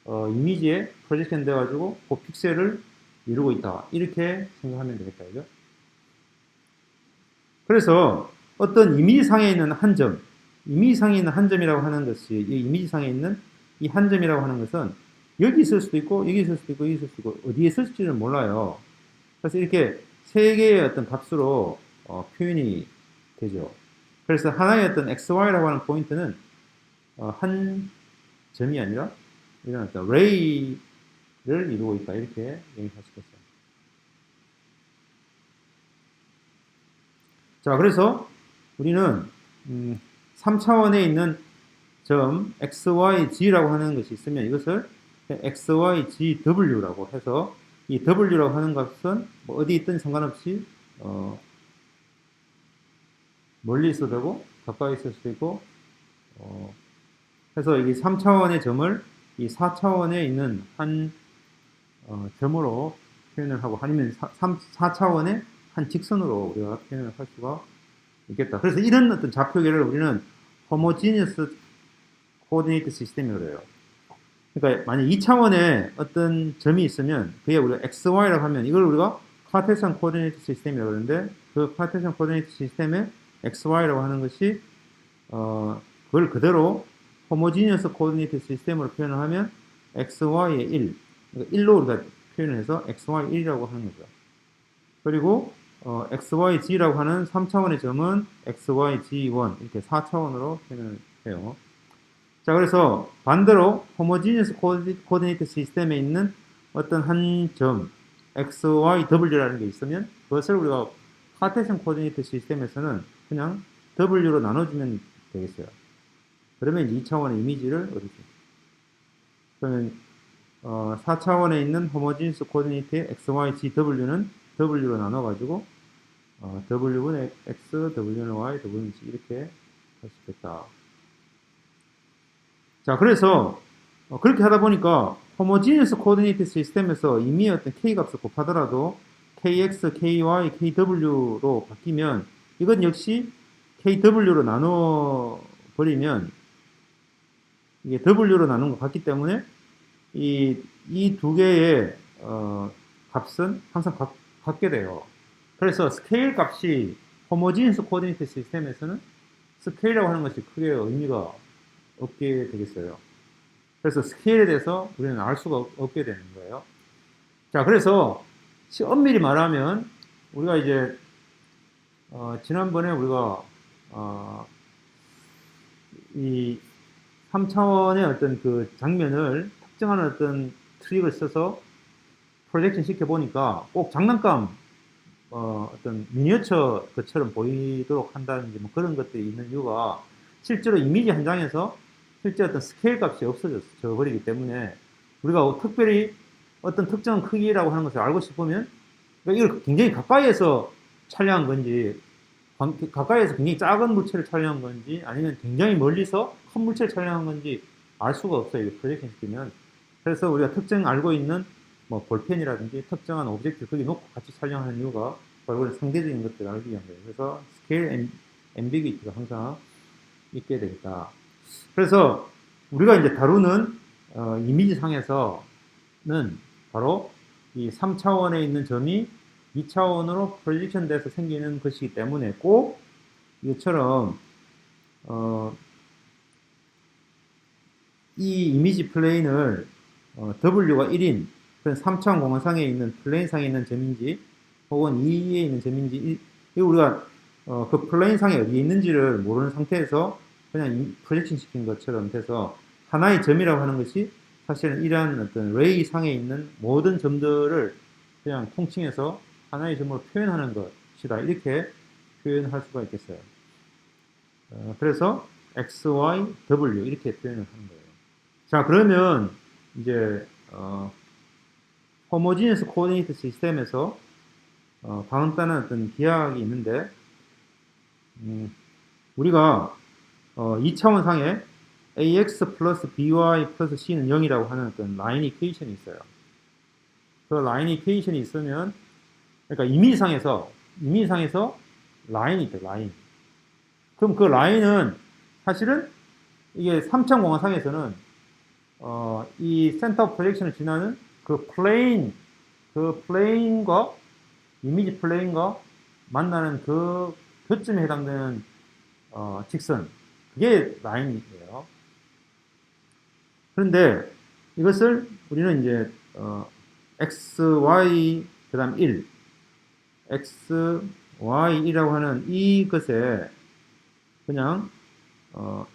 이미지에 프로젝션 돼가지고 그 픽셀을 이루고 있다. 이렇게 생각하면 되겠다. 그죠? 그래서 어떤 이미지상에 있는 한 점, 이미지상에 있는 한 점이라고 하는 것이, 이 이미지상에 있는 이 한 점이라고 하는 것은 여기 있을 수도 있고, 여기 있을 수도 있고, 여기 있을 수도 있고, 어디에 있을지는 몰라요. 그래서 이렇게 세 개의 어떤 값으로 표현이 되죠. 그래서 하나의 어떤 XY라고 하는 포인트는 한 점이 아니라 이런 어떤 레이를 이루고 있다. 이렇게 얘기할 수 있겠어요. 자, 그래서 우리는 3차원에 있는 점 XYG라고 하는 것이 있으면 이것을 XYGW라고 해서, 이 W라고 하는 값은 뭐 어디 있든 상관없이 멀리 있어도 되고 가까이 있을 수도 있고, 해서 이 3차원의 점을 이 4차원에 있는 한 점으로 표현을 하고, 아니면 4차원의 한 직선으로 우리가 표현을 할 수가 있겠다. 그래서 이런 어떤 좌표계를 우리는 homogeneous coordinate system이라고 해요. 그러니까 만약 2차원에 어떤 점이 있으면 그게 우리가 XY라고 하면 이걸 우리가 카테시안 코디네이트 시스템이라고 하는데, 그 카테시안 코디네이트 시스템의 XY라고 하는 것이 그걸 그대로 호모지니어스 코디네이트 시스템으로 표현을 하면 XY의 1, 그러니까 1로 우리가 표현을 해서 XY1이라고 하는 거죠. 그리고 XYG라고 하는 3차원의 점은 XYG1 이렇게 4차원으로 표현을 해요. 자, 그래서 반대로 호모지니어스 코디네이트 시스템에 있는 어떤 한 점 XYW라는 게 있으면 그것을 우리가 카테시안 코디네이트 시스템에서는 그냥 W로 나눠주면 되겠어요. 그러면 2차원의 이미지를 얻을 수 있어요. 그러면 4차원에 있는 호모지니어스 코디네이트의 XYGW는 W로 나눠가지고 W는 X, W는 Y, W는 Z 이렇게 할 수 있겠다. 자, 그래서 그렇게 하다 보니까 호모지니어스 코디네이트 시스템에서 이미 어떤 k 값을 곱하더라도 kx, ky, kw로 바뀌면 이건 역시 kw로 나눠 버리면 이게 w로 나눈 것 같기 때문에 이 두 개의 값은 항상 같게 돼요. 그래서 스케일 값이 호모지니어스 코디네이트 시스템에서는 스케일이라고 하는 것이 크게 의미가 없게 되겠어요. 그래서 스케일에 대해서 우리는 알 수가 없게 되는 거예요. 자, 그래서 엄밀히 말하면 우리가 이제 지난번에 우리가 이 3차원의 어떤 그 장면을 특정한 어떤 트릭을 써서 프로젝션 시켜보니까 꼭 장난감 어떤 미니어처 것처럼 보이도록 한다든지 뭐 그런 것들이 있는 이유가, 실제로 이미지 한 장에서 실제 어떤 스케일 값이 없어져 버리기 때문에 우리가 특별히 어떤 특정 크기라고 하는 것을 알고 싶으면, 그러니까 이걸 굉장히 가까이에서 촬영한 건지, 가까이에서 굉장히 작은 물체를 촬영한 건지, 아니면 굉장히 멀리서 큰 물체를 촬영한 건지 알 수가 없어요. 프로젝션 시키면. 그래서 우리가 특정 알고 있는 뭐 볼펜이라든지 특정한 오브젝트 거기 놓고 같이 촬영하는 이유가 바로 상대적인 것들을 알기 위한 거예요. 그래서 스케일 앰비기티가 항상 있게 되겠다. 그래서 우리가 이제 다루는 이미지 상에서는 바로 이 3차원에 있는 점이 2차원으로 프로젝션 돼서 생기는 것이기 때문에 꼭 이것처럼 이 이미지 플레인을 W가 1인 그런 3차원 공간상에 있는 플레인상에 있는 점인지 혹은 2에 있는 점인지 우리가 그 플레인상에 어디에 있는지를 모르는 상태에서 그냥 프로젝션 시킨 것처럼 돼서 하나의 점이라고 하는 것이 사실은 이러한 어떤 레이 상에 있는 모든 점들을 그냥 통칭해서 하나의 점으로 표현하는 것이다. 이렇게 표현할 수가 있겠어요. 그래서 X, Y, W 이렇게 표현을 하는 거예요. 자, 그러면 이제 호모지니어스 코디네이트 시스템에서 다운다는 어떤 기하학이 있는데 우리가 2차원 상에 ax 플러스 by 플러스 c는 0이라고 하는 어떤 라인 이퀘이션이 있어요. 그 라인 이퀘이션이 있으면 그러니까 이미지상에서 라인이 있다. 라인. 그럼 그 라인은 사실은 이게 3차원 공간상에서는 이 센터 프로젝션을 지나는 그 플레인과 이미지 플레인과 만나는 그 교점에 해당되는 직선, 그게 라인이에요. 그런데 이것을 우리는 이제 x, y, 그 다음 1, x, y, 1이라고 하는 이것에 그냥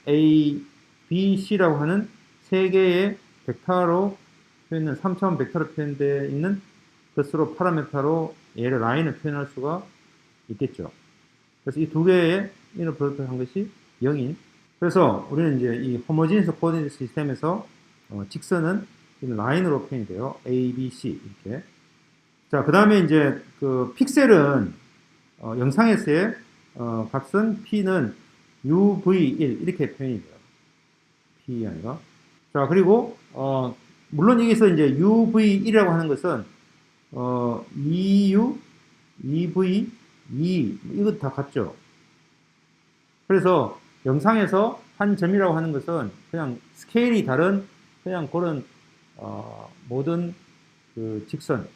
a, b, c라고 하는 세 개의 벡터로 표현된 3차원 벡터로 표현되어 있는 것으로 파라메타로 얘를 라인을 표현할 수가 있겠죠. 그래서 이 두 개의 이너 프로덕트 한 것이 0인. 그래서 우리는 이제 이 호모지니스 코디네이트 시스템에서 직선은 라인으로 표현이 돼요. A, B, C 이렇게. 자, 그 다음에 이제 그 픽셀은 영상에서의 값은 P는 UV1 이렇게 표현이 돼요. P 아니라. 자, 그리고 물론 여기서 이제 UV1이라고 하는 것은 EU, EV, 이거 다 같죠. 그래서 영상에서 한 점이라고 하는 것은 그냥 스케일이 다른 그냥 그런 모든 그 직선,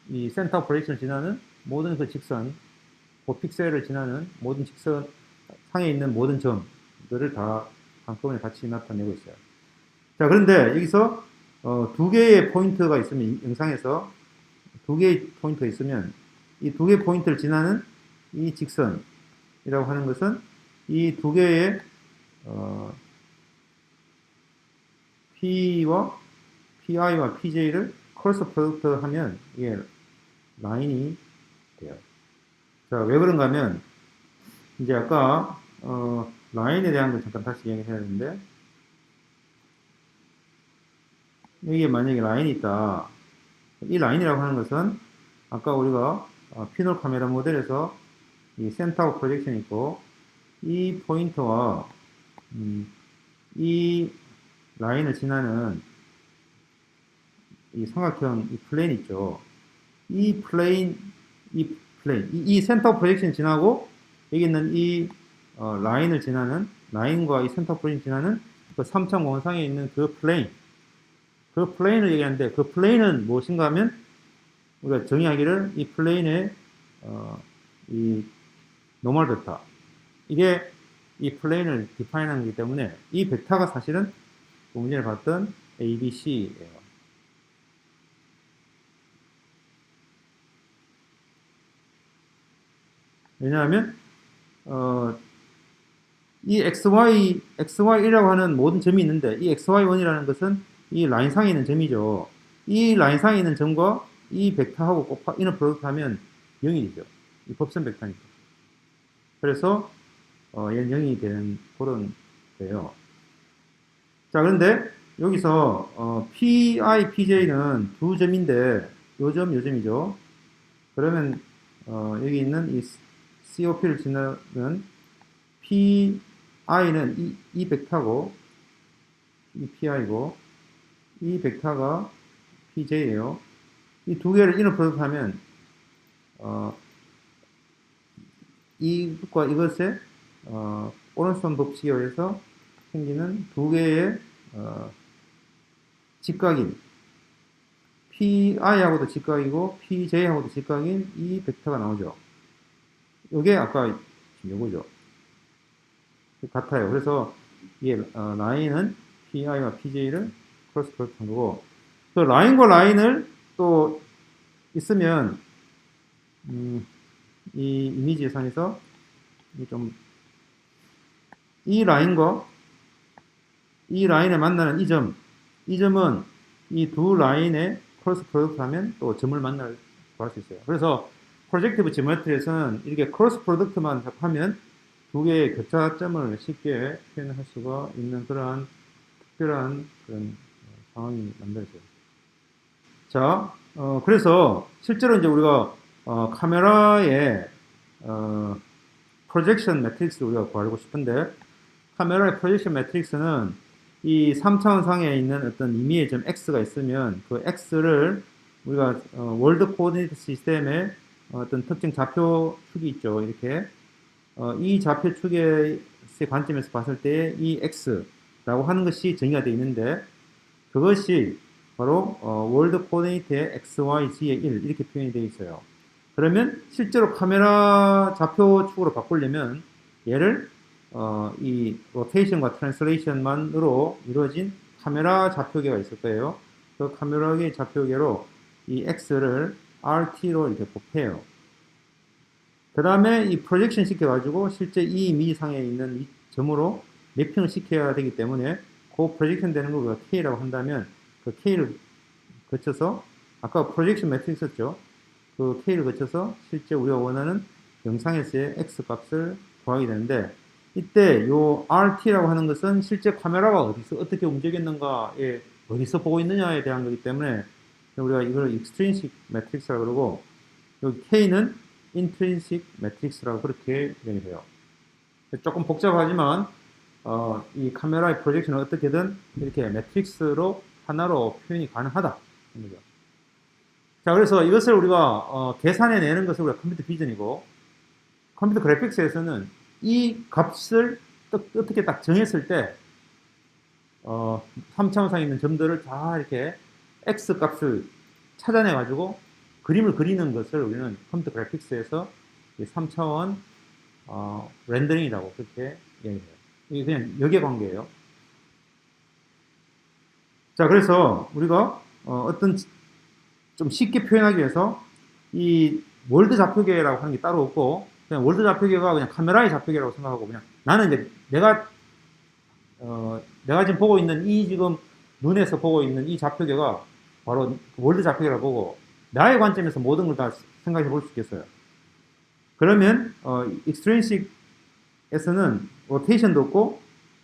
이 센터 프로젝션을 지나는 모든 그 직선, 그 픽셀을 지나는 모든 직선 상에 있는 모든 점들을 다 한꺼번에 같이 나타내고 있어요. 자, 그런데 여기서 두 개의 포인트가 있으면 영상에서 두 개의 포인트가 있으면 이 두 개의 포인트를 지나는 이 직선이라고 하는 것은 이 두 개의 P와 PI와 PJ를 크로스 프로덕트 하면 이게 라인이 돼요. 자, 왜 그런가 하면 이제 아까 라인에 대한 걸 잠깐 다시 이야기해야 되는데 여기에 만약에 라인이 있다. 이 라인이라고 하는 것은 아까 우리가 피놀 카메라 모델에서 이 센터 프로젝션이 있고 이 포인트와 이 라인을 지나는 이 삼각형 이 플레인 있죠. 이 센터 프로젝션 지나고 여기 있는 이 라인을 지나는 라인과 이 센터 프로젝션 지나는 그 3차원 공간상에 있는 그 플레인을 얘기하는데 그 플레인은 무엇인가 하면 우리가 정의하기를 이 플레인의 이 노멀 벡터 이게 이 플레인을 디파인하는 거기 때문에 이 벡터가 사실은 문제를 봤던 A, B, C예요. 왜냐하면 이 XY1이라고 하는 모든 점이 있는데 이 XY1이라는 것은 이 라인상에 있는 점이죠. 이 라인상에 있는 점과 이 벡터하고 이너 프로덕트 하면 0이 되죠. 이 법선 벡터니까. 그래서 얘는 0이 되는 그런 거예요. 자, 그런데 여기서 PI, PJ는 두 점인데 요 점이죠. 그러면 여기 있는 이 COP를 지나는 PI는 이 벡터고 이 PI고 이 벡터가 PJ예요. 이 두 개를 이너 프로덕트 하면 이것과 이것의 오른손 법칙에 의해서 생기는 두 개의 직각인 PI하고도 직각이고 PJ하고도 직각인 이 벡터가 나오죠. 이게 아까 요거죠. 같아요. 그래서 이게 라인은 PI와 PJ를 크로스 프로덕트 한 거고, 그 라인과 라인을 또 있으면 이 이미지 예산에서 이 라인과 이 라인에 만나는 이 점은 이 두 라인의 크로스 프로덕트 하면 또 점을 만날 구할 수 있어요. 그래서 프로젝티브 지오메트리에서는 이렇게 크로스 프로덕트만 하면 두 개의 교차점을 쉽게 표현할 수가 있는 그러한 특별한 그런 상황이 만들어져요. 자, 그래서 실제로 이제 우리가 카메라의 프로젝션 매트릭스를 우리가 구하고 싶은데, 카메라의 프로젝션 매트릭스는 이 3차원 상에 있는 어떤 임의의 점 x가 있으면 그 x를 우리가 월드 코디네이트 시스템의 어떤 특정 좌표축이 있죠. 이렇게 이 좌표축의 관점에서 봤을 때 이 x라고 하는 것이 정의가 되어 있는데, 그것이 바로 월드 코디네이트의 x, y, z의 1 이렇게 표현이 되어 있어요. 그러면 실제로 카메라 좌표축으로 바꾸려면 얘를 이 로테이션과 트랜슬레이션만으로 이루어진 카메라 좌표계가 있을 거예요. 그 카메라의 좌표계로 이 x를 rt로 이렇게 곱해요. 그 다음에 이 프로젝션 시켜가지고 실제 이 미상에 있는 이 점으로 매핑을 시켜야 되기 때문에 그 프로젝션 되는 걸 우리가 k라고 한다면 그 k를 거쳐서 아까 프로젝션 매트릭스 썼죠. 그 k를 거쳐서 실제 우리가 원하는 영상에서의 x 값을 구하게 되는데, 이때 요 RT라고 하는 것은 실제 카메라가 어디서 어떻게 움직였는가에 어디서 보고 있느냐에 대한 거기 때문에 우리가 이걸 extrinsic matrix라고 그러고, 여기 K는 intrinsic matrix라고 그렇게 표현이 돼요. 조금 복잡하지만 이 카메라의 프로젝션을 어떻게든 이렇게 매트릭스로 하나로 표현이 가능하다. 자, 그래서 이것을 우리가 계산해내는 것을 우리가 컴퓨터 비전이고, 컴퓨터 그래픽스에서는 이 값을 어떻게 딱 정했을 때 3차원상에 있는 점들을 다 이렇게 x 값을 찾아내 가지고 그림을 그리는 것을 우리는 컴퓨터 그래픽스에서 3차원 렌더링이라고 그렇게 얘기해요. 이게 그냥 역의 관계예요. 자, 그래서 우리가 어떤 좀 쉽게 표현하기 위해서 이 월드 좌표계라고 하는 게 따로 없고, 그냥 월드 좌표계가 그냥 카메라의 좌표계라고 생각하고, 그냥 나는 이제 내가 지금 보고 있는 이 지금 눈에서 보고 있는 이 좌표계가 바로 월드 좌표계라고 보고, 나의 관점에서 모든 걸 다 생각해 볼 수 있겠어요. 그러면 익스트린식에서는 로테이션도 없고,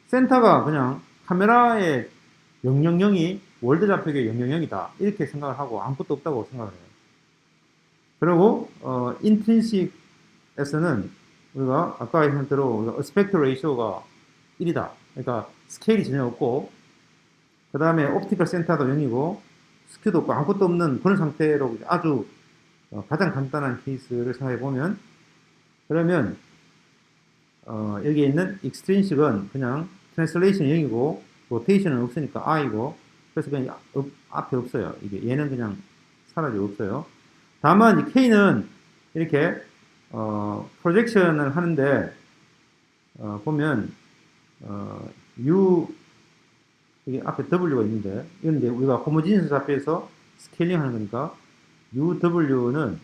센터가 그냥 카메라의 000이 월드 좌표계 000이다 이렇게 생각을 하고 아무것도 없다고 생각을 해요. 그리고 인트린식에서는 우리가 아까 했던 대로 우리가 어스펙트 레이쇼가 1이다. 그러니까 스케일이 전혀 없고, 그 다음에 옵티컬 센터도 0이고 스큐도 없고 아무것도 없는 그런 상태로 아주 가장 간단한 케이스를 생각해 보면, 그러면 여기에 있는 익스트린식은 그냥 트랜슬레이션 0이고 로테이션은 없으니까 i고, 그래서 그냥 앞에 없어요. 이게 얘는 그냥 사라지고 없어요. 다만 이 k는 이렇게 프로젝션을 하는데 보면 u 여기 앞에 w가 있는데, 이건 이제 우리가 호모지니스 좌표에서 스케일링 하는 거니까 uw는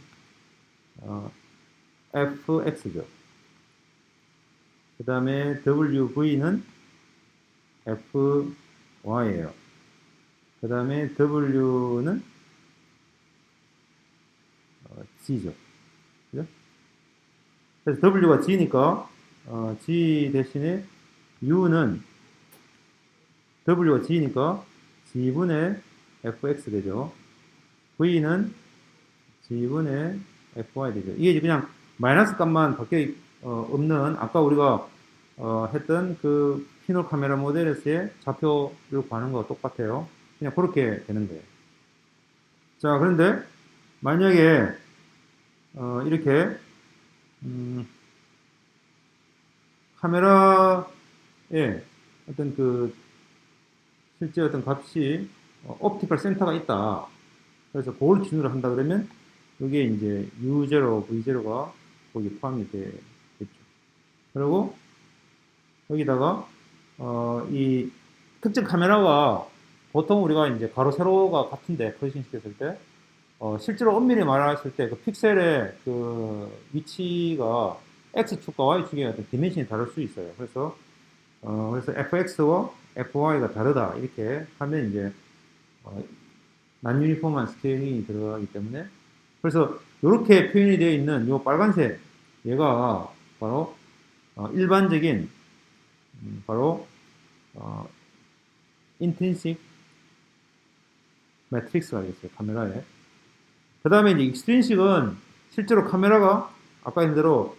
fx죠. 그 다음에 wv는 fy예요. 그 다음에 w는 g죠. 그죠? 그래서 w가 g니까 g 대신에 u는 w가 g니까 g분의 fx 되죠. v는 g분의 fy 되죠. 이게 그냥 마이너스 값만 바뀌어 없는 아까 우리가 했던 그 피놀 카메라 모델에서의 좌표를 구하는 거와 똑같아요. 그냥 그렇게 되는 거예요. 자, 그런데 만약에 이렇게 카메라에 어떤 그 실제 어떤 값이 옵티컬 센터가 있다. 그래서 그걸 기준으로 한다 그러면 이게 이제 U0, V0가 거기 포함이 되겠죠. 그리고 여기다가 이 특정 카메라가 보통 우리가 이제 가로 세로가 같은데 포지션 시켰을 때 실제로 엄밀히 말했을 때 그 픽셀의 그 위치가 X축과 Y축의 어떤 디멘션이 다를 수 있어요. 그래서 FX와 FY가 다르다 이렇게 하면 이제 난 유니폼한 스케일링이 들어가기 때문에 그래서 이렇게 표현이 되어 있는 이 빨간색 얘가 바로 일반적인 바로 인트린식 매트릭스가 되겠어요. 카메라에. 그 다음에 이제 익스트린식은 실제로 카메라가 아까 했던 대로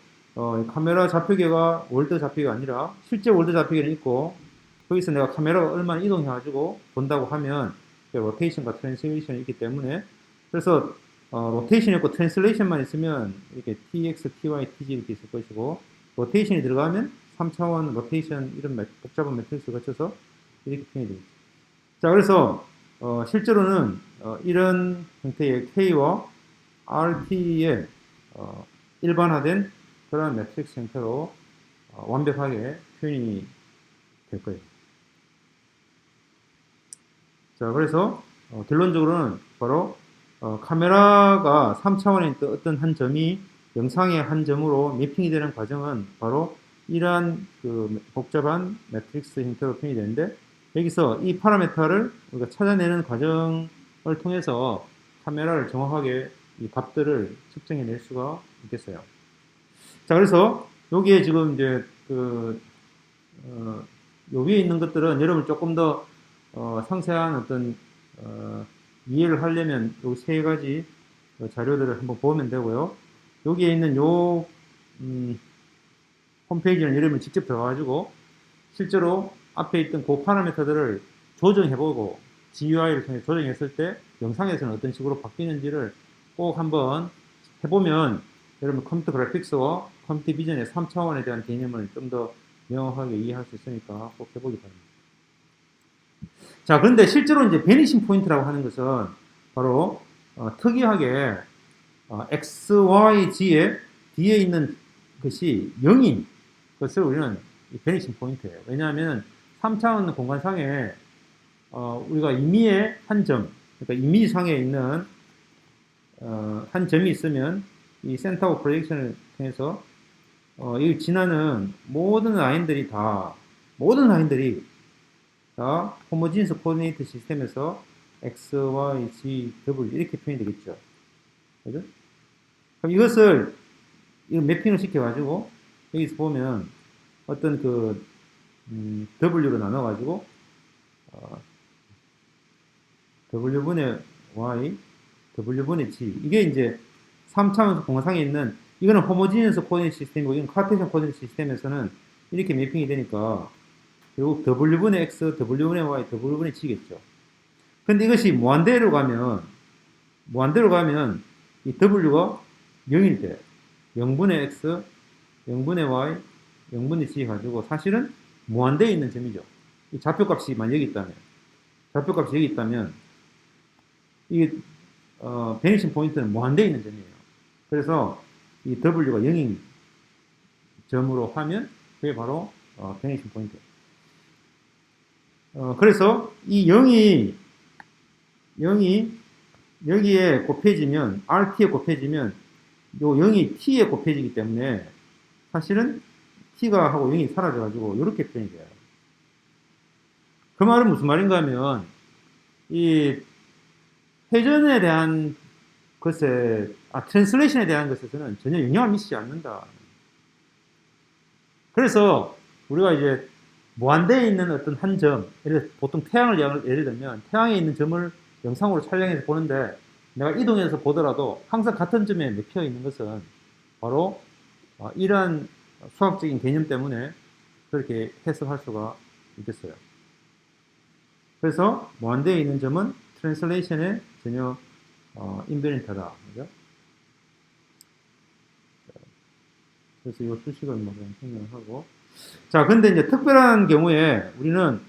카메라 좌표계가 월드 좌표계가 아니라 실제 월드 좌표계는 있고 거기서 내가 카메라가 얼마나 이동해가지고 본다고 하면 로테이션과 트랜슬레이션이 있기 때문에 그래서 로테이션이 있고 트랜슬레이션만 있으면 이렇게 TX, TY, TG 이렇게 있을 것이고 로테이션이 들어가면 3차원 로테이션 이런 복잡한 매트릭스를 거쳐서 이렇게 표현이 되겠죠. 자, 그래서 실제로는 이런 형태의 K와 RT의 일반화된 그런 매트릭스 형태로 완벽하게 표현이 될 거예요. 자, 그래서 결론적으로는 바로 카메라가 3차원의 어떤 한 점이 영상의 한 점으로 매핑이 되는 과정은 바로 이러한 그 복잡한 매트릭스 형태로 표현이 되는데 여기서 이 파라미터를 우리가 찾아내는 과정을 통해서 카메라를 정확하게 이 값들을 측정해낼 수가 있겠어요. 자, 그래서 여기에 지금 이제 요 위에 있는 것들은 여러분 조금 더 상세한 어떤 이해를 하려면 요 세 가지 자료들을 한번 보면 되고요. 여기에 있는 요 홈페이지는 여러분 직접 들어가가지고 실제로 앞에 있던 그 파라미터들을 조정해보고 GUI를 통해 조정했을 때 영상에서는 어떤 식으로 바뀌는지를 꼭 한번 해보면 여러분 컴퓨터 그래픽스와 컴퓨터 비전의 3차원에 대한 개념을 좀 더 명확하게 이해할 수 있으니까 꼭 해보기 바랍니다. 자, 그런데 실제로 이제 베니싱 포인트라고 하는 것은 바로 특이하게 X, Y, G에 뒤에 있는 것이 0인 것을 우리는 베니싱 포인트예요. 왜냐하면 3차원 공간상에 우리가 임의의 한 점, 그러니까 임의상에 있는 한 점이 있으면 이 센터 오브 프로젝션을 통해서 이 지나는 모든 라인들이 다 호모지니스 코디네이트 시스템에서 X, Y, Z, W 이렇게 표현이 되겠죠. 그죠? 그럼 이것을 매핑을 시켜가지고 여기서 보면 어떤 그 W로 나눠가지고 W분의 Y, W분의 G 이게 이제 3차원 공간상에 있는 이거는 호모지니스 코디네이트 시스템이고 이건 카르테시안 코디네이트 시스템에서는 이렇게 매핑이 되니까 결국 W분의 X, W분의 Y, W분의 G겠죠. 근데 이것이 무한대로 가면 이 W가 0일 때 0분의 X, 0분의 Y, 0분의 G 가지고 사실은 무한대에 있는 점이죠. 이 좌표값이 만약 여기 있다면 이게 베니싱 포인트는 무한대에 있는 점이에요. 그래서 이 W가 0인 점으로 하면 그게 바로 베니싱 포인트예요. 그래서 이 0이 여기에 곱해지면 RT에 곱해지면 요 0이 T에 곱해지기 때문에 사실은 T가 하고 0이 사라져가지고 이렇게 표현이 돼요. 그 말은 무슨 말인가 하면 이 회전에 대한 트랜슬레이션에 대한 것에서는 전혀 영향을 미치지 않는다. 그래서 우리가 이제 무한대에 있는 어떤 한 점, 보통 태양을 예를 들면 태양에 있는 점을 영상으로 촬영해서 보는데 내가 이동해서 보더라도 항상 같은 점에 맥혀 있는 것은 바로 이러한 수학적인 개념 때문에 그렇게 해석할 수가 있겠어요. 그래서 무한대에 있는 점은 트랜슬레이션에 전혀 인베리언트다. 그죠? 그래서 이 수식을 뭐 그냥 설명을 하고. 자, 근데 이제 특별한 경우에 우리는,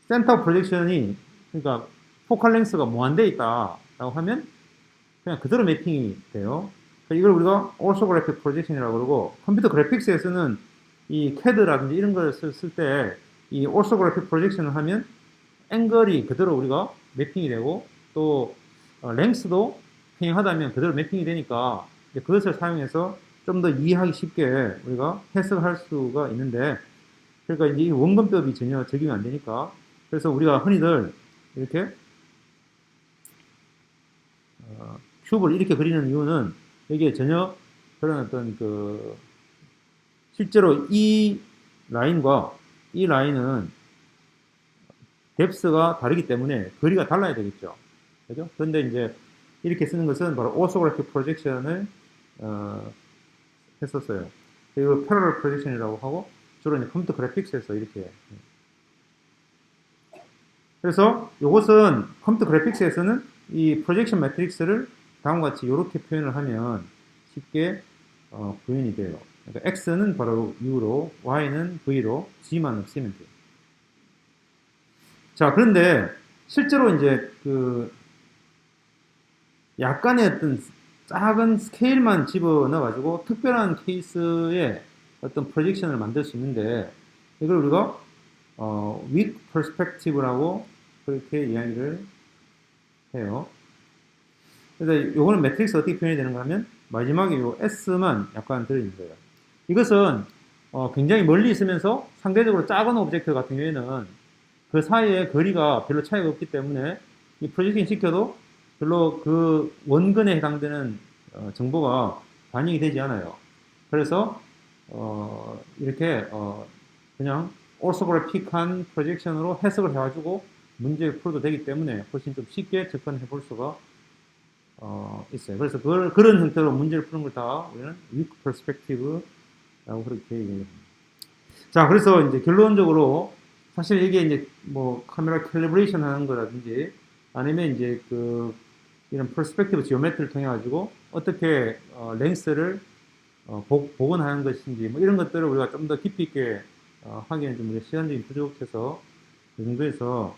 센터 프로젝션이, 그러니까 포칼 랭스가 무한대에 있다라고 하면 그냥 그대로 매핑이 돼요. 그러니까 이걸 우리가 orthographic projection이라고 그러고, 컴퓨터 그래픽스에서는 이 CAD라든지 이런 걸 쓸 때 이 orthographic projection을 하면 앵글이 그대로 우리가 매핑이 되고, 또 랭스도 평행하다면 그대로 매핑이 되니까 그것을 사용해서 좀 더 이해하기 쉽게 우리가 해석할 수가 있는데, 그러니까 이제 이 원근법이 전혀 적용이 안 되니까, 그래서 우리가 흔히들 이렇게 큐브를 이렇게 그리는 이유는 이게 전혀 그런 어떤 그 실제로 이 라인과 이 라인은 뎁스가 다르기 때문에 거리가 달라야 되겠죠. 그죠? 그런데 이제 이렇게 쓰는 것은 바로 orthographic projection을 했었어요. 그리고 parallel projection이라고 하고 주로 이제 컴퓨터 그래픽스에서 이렇게. 그래서 이것은 컴퓨터 그래픽스에서는 이 프로젝션 매트릭스를 다음과 같이 이렇게 표현을 하면 쉽게 구현이 돼요. 그러니까 x는 바로 u로, y는 v로, g만 없애면 돼요. 자, 그런데 실제로 이제 그 약간의 어떤 작은 스케일만 집어넣어가지고 특별한 케이스의 어떤 프로젝션을 만들 수 있는데, 이걸 우리가 weak perspective라고 그렇게 이야기를 해요. 그래서 요거는 매트릭스 어떻게 표현이 되는가 하면 마지막에 요 S만 약간 들어있는 거예요. 이것은 굉장히 멀리 있으면서 상대적으로 작은 오브젝트 같은 경우에는 그 사이에 거리가 별로 차이가 없기 때문에 이 프로젝팅 시켜도 별로 그 원근에 해당되는 정보가 반영이 되지 않아요. 그래서 이렇게 그냥 orthographic한 프로젝션으로 해석을 해가지고 문제를 풀어도 되기 때문에 훨씬 좀 쉽게 접근해 볼 수가 있어요. 그래서 그런 형태로 문제를 푸는 걸 다 우리는 weak perspective라고 그렇게 얘기합니다. 자, 그래서 이제 결론적으로 사실 이게 이제 뭐 카메라 캘리브레이션 하는 거라든지 아니면 이제 그 이런 퍼스펙티브 지오메트리를 통해 가지고 어떻게 랭스를 복원하는 것인지 뭐 이런 것들을 우리가 좀 더 깊이 있게 하기에는 좀 우리가 시간적인 부족해서 그 정도에서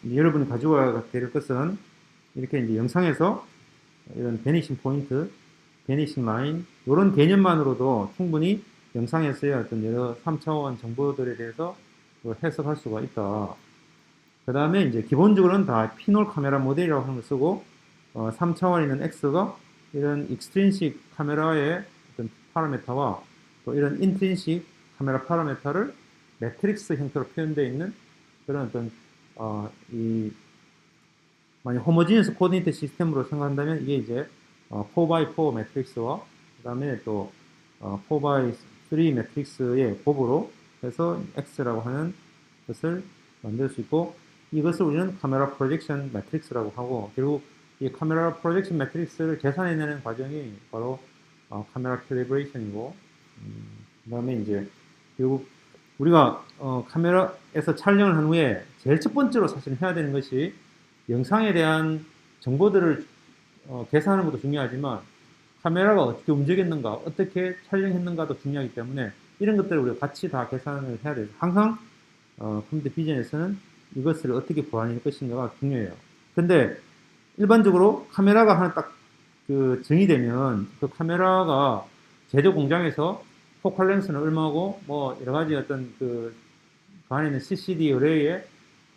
여러분이 가지고 와야 될 것은 이렇게 이제 영상에서 이런 베니싱 포인트, 베니싱 라인 이런 개념만으로도 충분히 영상에서의 어떤 여러 3차원 정보들에 대해서 해석할 수가 있다. 그 다음에 이제 기본적으로는 다 피놀 카메라 모델이라고 하는 걸 쓰고 3차원에 있는 X가 이런 익스트린식 카메라의 어떤 파라메타와 또 이런 인트린식 카메라 파라메타를 매트릭스 형태로 표현되어 있는 그런 어떤 이 만약 호모지니스 코디네이트 시스템으로 생각한다면 이게 이제 4x4 매트릭스와 그 다음에 또 4x3 매트릭스의 곱으로 해서 X라고 하는 것을 만들 수 있고, 이것을 우리는 카메라 프로젝션 매트릭스라고 하고, 결국 이 카메라 프로젝션 매트릭스를 계산해내는 과정이 바로 카메라 캘리브레이션이고, 그 다음에 이제 결국 우리가 카메라에서 촬영을 한 후에 제일 첫 번째로 사실 해야 되는 것이 영상에 대한 정보들을 계산하는 것도 중요하지만 카메라가 어떻게 움직였는가, 어떻게 촬영했는가도 중요하기 때문에 이런 것들을 우리가 같이 다 계산을 해야 돼요. 항상 컴퓨터 비전에서는 이것을 어떻게 보완할 것인가가 중요해요. 근데 일반적으로 카메라가 하나 딱 그 정의되면 그 카메라가 제조 공장에서 포칼 렌스는 얼마고 뭐 여러 가지 어떤 그 안에 있는 CCD 어레이에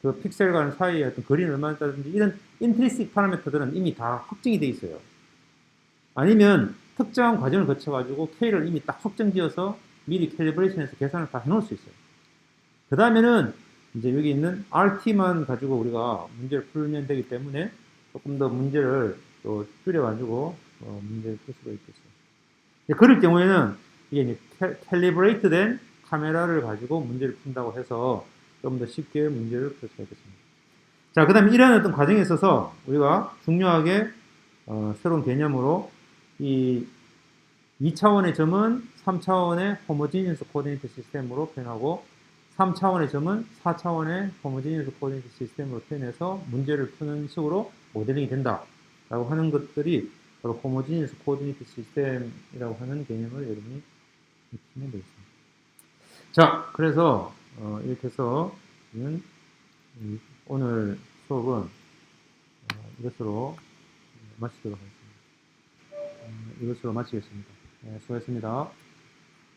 그 픽셀 간 사이에 어떤 거리는 얼마다든지 이런 인트리식 파라미터들은 이미 다 확정이 돼 있어요. 아니면 특정한 과정을 거쳐가지고 K를 이미 딱 확정 지어서 미리 캘리브레이션해서 계산을 다 해놓을 수 있어요. 그 다음에는 이제 여기 있는 RT만 가지고 우리가 문제를 풀면 되기 때문에 조금 더 문제를 또 줄여가지고 문제를 풀 수가 있겠어요. 그럴 경우에는 이게 이제 캘리브레이트 된 카메라를 가지고 문제를 푼다고 해서 좀 더 쉽게 문제를 풀 수가 있겠습니다. 자, 그 다음에 이러한 어떤 과정에 있어서 우리가 중요하게 새로운 개념으로 이 2차원의 점은 3차원의 호모지니어스 코디네이트 시스템으로 표현하고 3차원의 점은 4차원의 호모지니어스 코디네이트 시스템으로 표현해서 문제를 푸는 식으로 모델링이 된다라고 하는 것들이 바로 호모지니어스 코오디네이트 시스템이라고 하는 개념을 여러분이 익히면 되겠습니다. 자, 그래서 이렇게 해서 오늘 수업은 이것으로 마치도록 하겠습니다. 이것으로 마치겠습니다. 수고했습니다.